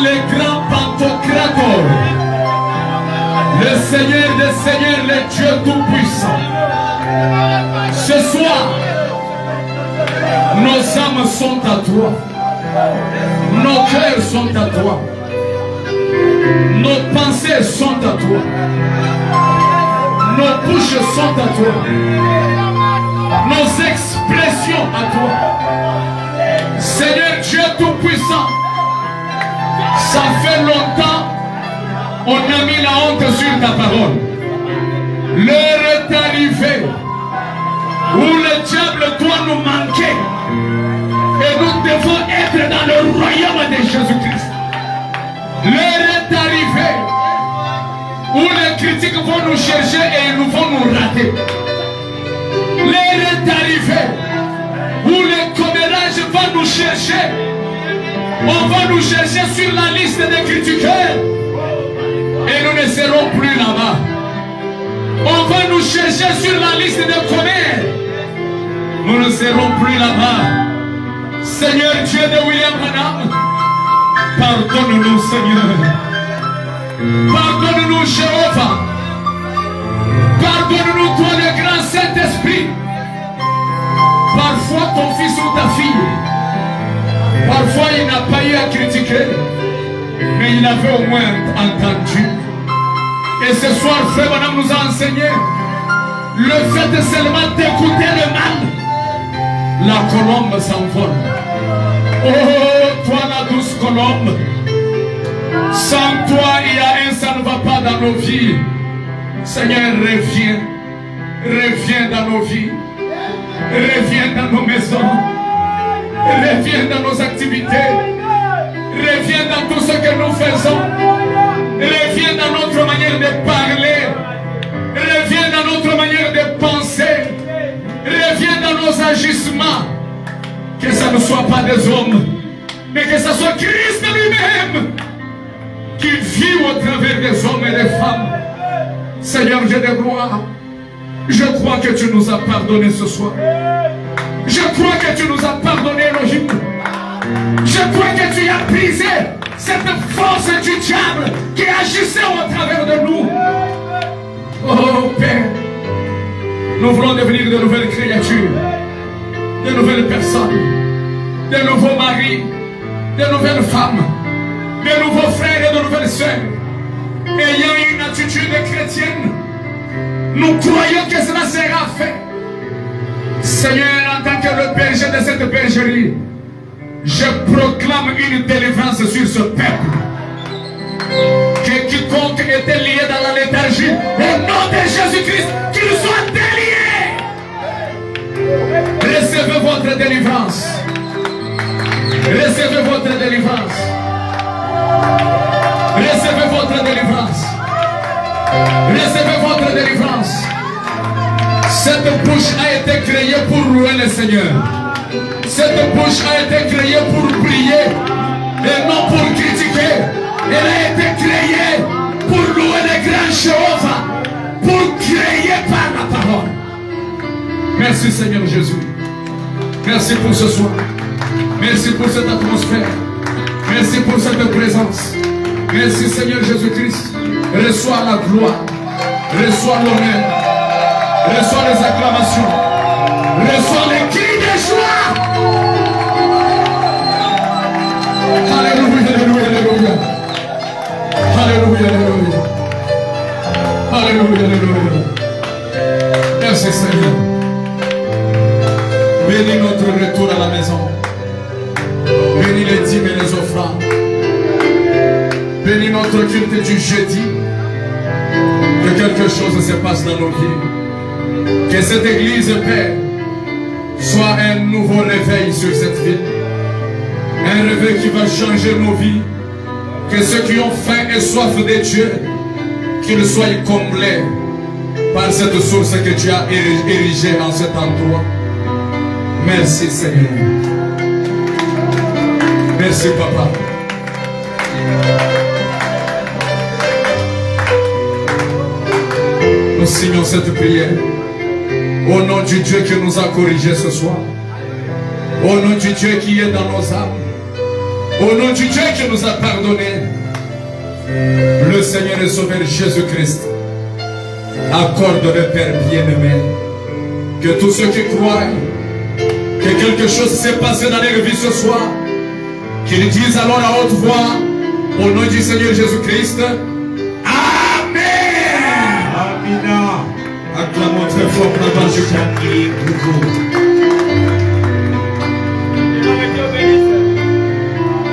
le grand Pantocrator, le Seigneur des Seigneurs, le Dieu Tout-Puissant. Ce soir, nos âmes sont à toi, nos cœurs sont à toi, nos pensées sont à toi, nos bouches sont à toi, nos expressions à toi. Seigneur Dieu Tout-Puissant, ça fait longtemps on a mis la honte sur ta parole. L'heure est arrivée où le diable doit nous manquer et nous devons être dans le royaume de Jésus-Christ. L'heure est arrivée où les critiques vont nous chercher et ils vont nous rater. L'heure est arrivée où les commérages vont nous chercher. On va nous chercher sur la liste des critiqueurs et nous ne serons plus là-bas. On va nous chercher sur la liste des commères. Nous ne serons plus là-bas. Seigneur Dieu de William Branham, pardonne-nous, Seigneur. Pardonne-nous, Jéhovah. Pardonne-nous, toi le grand Saint-Esprit. Parfois ton fils ou ta fille, parfois il n'a pas eu à critiquer, mais il avait au moins entendu. Et ce soir, frère Branham nous a enseigné le fait seulement d'écouter le mal. La colombe s'envole. Oh, toi la douce colombe, sans toi il y a un, ça ne va pas dans nos vies. Seigneur, reviens, reviens dans nos vies, reviens dans nos maisons, reviens dans nos activités, reviens dans tout ce que nous faisons, reviens dans notre manière de parler, reviens dans notre manière de penser, reviens dans nos agissements. Que ça ne soit pas des hommes, mais que ce soit Christ lui-même qui vit au travers des hommes et des femmes. Seigneur Dieu de gloire, je crois que tu nous as pardonné ce soir. Je crois que tu nous as pardonné, Elohim. Je crois que tu as brisé cette force du diable qui agissait au travers de nous. Oh Père, nous voulons devenir de nouvelles créatures, de nouvelles personnes, de nouveaux maris, de nouvelles femmes, de nouveaux frères et de nouvelles sœurs, ayant une attitude chrétienne. Nous croyons que cela sera fait. Seigneur, en tant que le berger de cette bergerie, je proclame une délivrance sur ce peuple. Que quiconque était lié dans la léthargie, au nom de Jésus-Christ, qu'il soit délié. Recevez votre délivrance. Recevez votre délivrance. Recevez votre délivrance. Recevez votre délivrance. Cette bouche a été créée pour louer le Seigneur. Cette bouche a été créée pour prier et non pour critiquer. Elle a été créée pour louer le grand Jéhovah, pour créer par la parole. Merci Seigneur Jésus. Merci pour ce soir. Merci pour cette atmosphère. Merci pour cette présence. Merci Seigneur Jésus-Christ. Reçois la gloire. Reçois l'honneur. Reçois les acclamations. Reçois les cris de joie. Alléluia, alléluia, alléluia. Alléluia, alléluia. Alléluia, alléluia. Merci Seigneur. Bénis notre retour à la maison. Bénis les dîmes et les offrandes. Bénis notre culte du jeudi. Que quelque chose se passe dans nos vies. Que cette église, Père, soit un nouveau réveil sur cette ville. Un réveil qui va changer nos vies. Que ceux qui ont faim et soif de Dieu, qu'ils soient comblés par cette source que tu as érigée en cet endroit. Merci Seigneur. Merci Papa. Nous signons cette prière au nom du Dieu qui nous a corrigés ce soir, au nom du Dieu qui est dans nos âmes, Au nom du Dieu qui nous a pardonné, le Seigneur et Sauveur Jésus-Christ accorde le Père bien-aimé que tous ceux qui croient que quelque chose s'est passé dans leur vie ce soir, qu'ils disent alors à haute voix, au nom du Seigneur Jésus-Christ, Amen. Amina. Acclamons très fort pour la du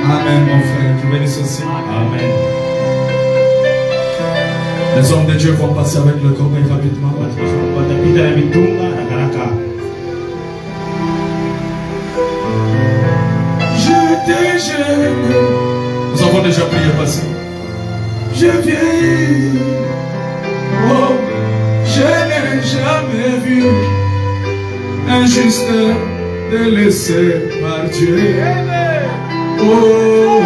Amen, mon frère. Je bénisse aussi. Amen. Les hommes de Dieu vont passer avec le corbeil rapidement. Je déjeune. Nous avons déjà prié passer. Je vieillis. Oh, je n'ai jamais vu un juste délaissé par Dieu. Oh,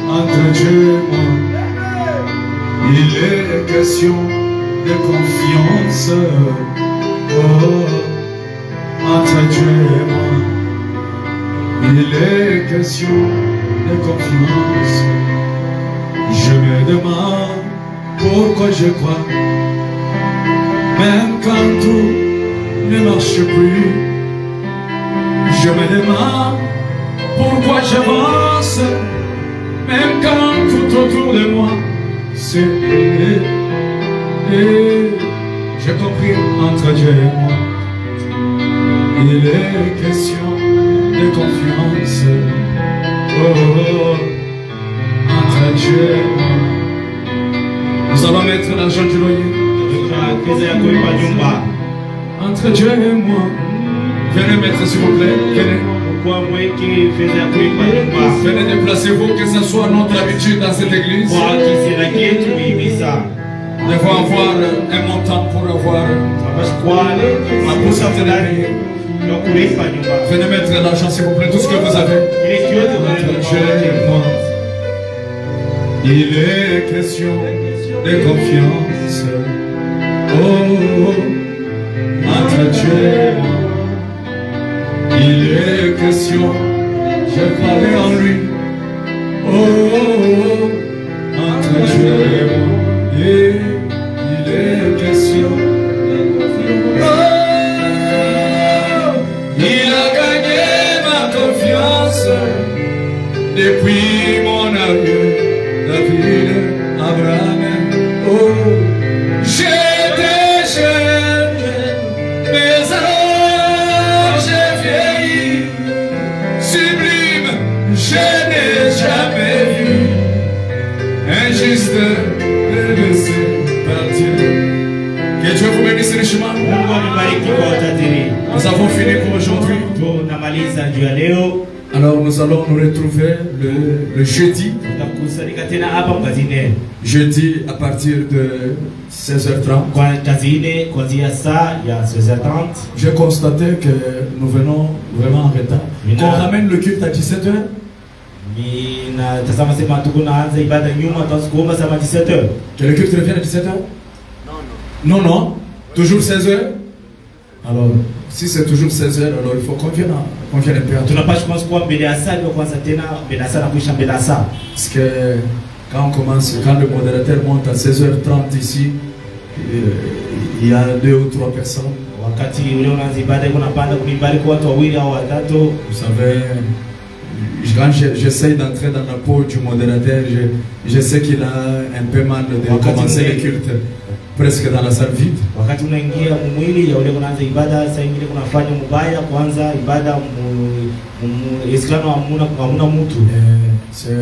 entre Dieu et moi, il est question de confiance. Oh, entre Dieu et moi, il est question de confiance. Je me demande pourquoi je crois, même quand tout ne marche plus. Je me demande pourquoi j'avance, même quand tout autour de moi c'est ruiné. Et j'ai compris entre Dieu et moi, il est question de confiance. Oh, entre Dieu et moi. Nous allons mettre l'argent du loyer. Entre Dieu et moi. Venez mettre s'il vous plaît. Venez déplacez-vous, que ce soit notre habitude dans cette église. Nous devons avoir un montant pour avoir la possibilité de payer. Venez mettre l'argent s'il vous plaît, tout ce que vous avez. Il est question de confiance. Oh, entre Dieu et moi. Il est question, je croyais en lui. Oh, entre Dieu et moi. Et il est question. Oh, il a gagné ma confiance depuis mon amour, David, Abraham. Oh, j'étais jeune, mais alors j'ai vieilli. Sublime, je n'ai jamais vu un juste délaissé par Dieu. Que Dieu vous bénisse richement. Nous avons fini pour aujourd'hui. Alors nous allons nous retrouver le jeudi. Jeudi à partir de 16h30. J'ai constaté que nous venons vraiment en retard. On ramène le culte à 17h. Que le culte revienne à 17h? Non, non. Toujours 16h? Alors, si c'est toujours 16h, alors il faut qu'on vienne un peu à tout. Parce que quand on commence, quand le modérateur monte à 16h30 ici, il y a 2 ou 3 personnes. Vous savez, quand j'essaye d'entrer dans la peau du modérateur, je sais qu'il a un peu mal de commencer le culte presque dans la salle vide. C'est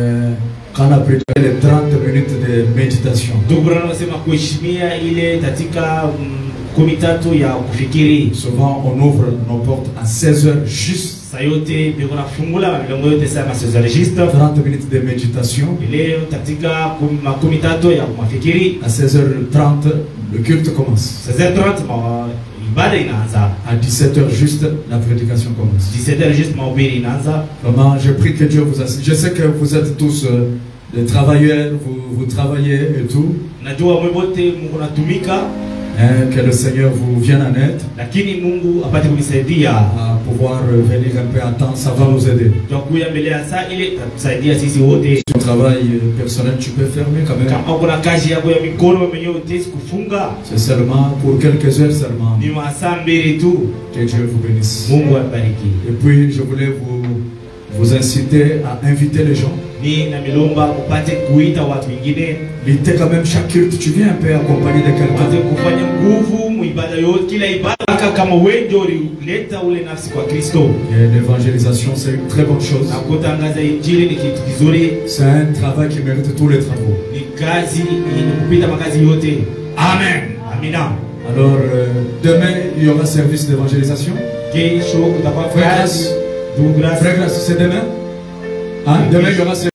quand on a préparé les 30 minutes de méditation. Souvent on ouvre nos portes à 16h juste. 30 minutes de méditation. À 16h30, le culte commence. À 17h juste, la prédication commence. Vraiment, je prie que Dieu vous assiste. Je sais que vous êtes tous des travailleurs, vous travaillez et tout. Que le Seigneur vous vienne en aide. Lakini Mungu apate kunisaidia À pouvoir venir un peu à temps, ça va nous aider. tukuya mbele ya saa ile takusaidia sisi wote. Ton travail personnel, tu peux fermer quand même. Kama kuna kazi yako ya mikono mwenyewe utesi kufunga, C'est seulement pour quelques heures seulement. ni masaa mbili tu. Que Dieu vous bénisse. Mungu abariki. Et puis, je voulais vous inciter à inviter les gens. Ni na milomba upate kuita watu wengine, L'été quand même, chaque culte, tu viens un peu accompagné de upate quelqu'un. kufanya nguvu muibada yote, kila ibada kama wewe ndio ulileta ule nafsi kwa Kristo. Et l'évangélisation, c'est une très bonne chose. Na kutangaza injili ni kitu kizuri, C'est un travail qui mérite tous les travaux. ni kazi yenye kupita makazi yote. Amen. Amina. Alors, demain, il y aura service d'évangélisation. Kesho kutakuwa Frère kazi. Grace, Ndugu Grace. Frère Grace, c'est demain? Hein? Demain, il y aura service.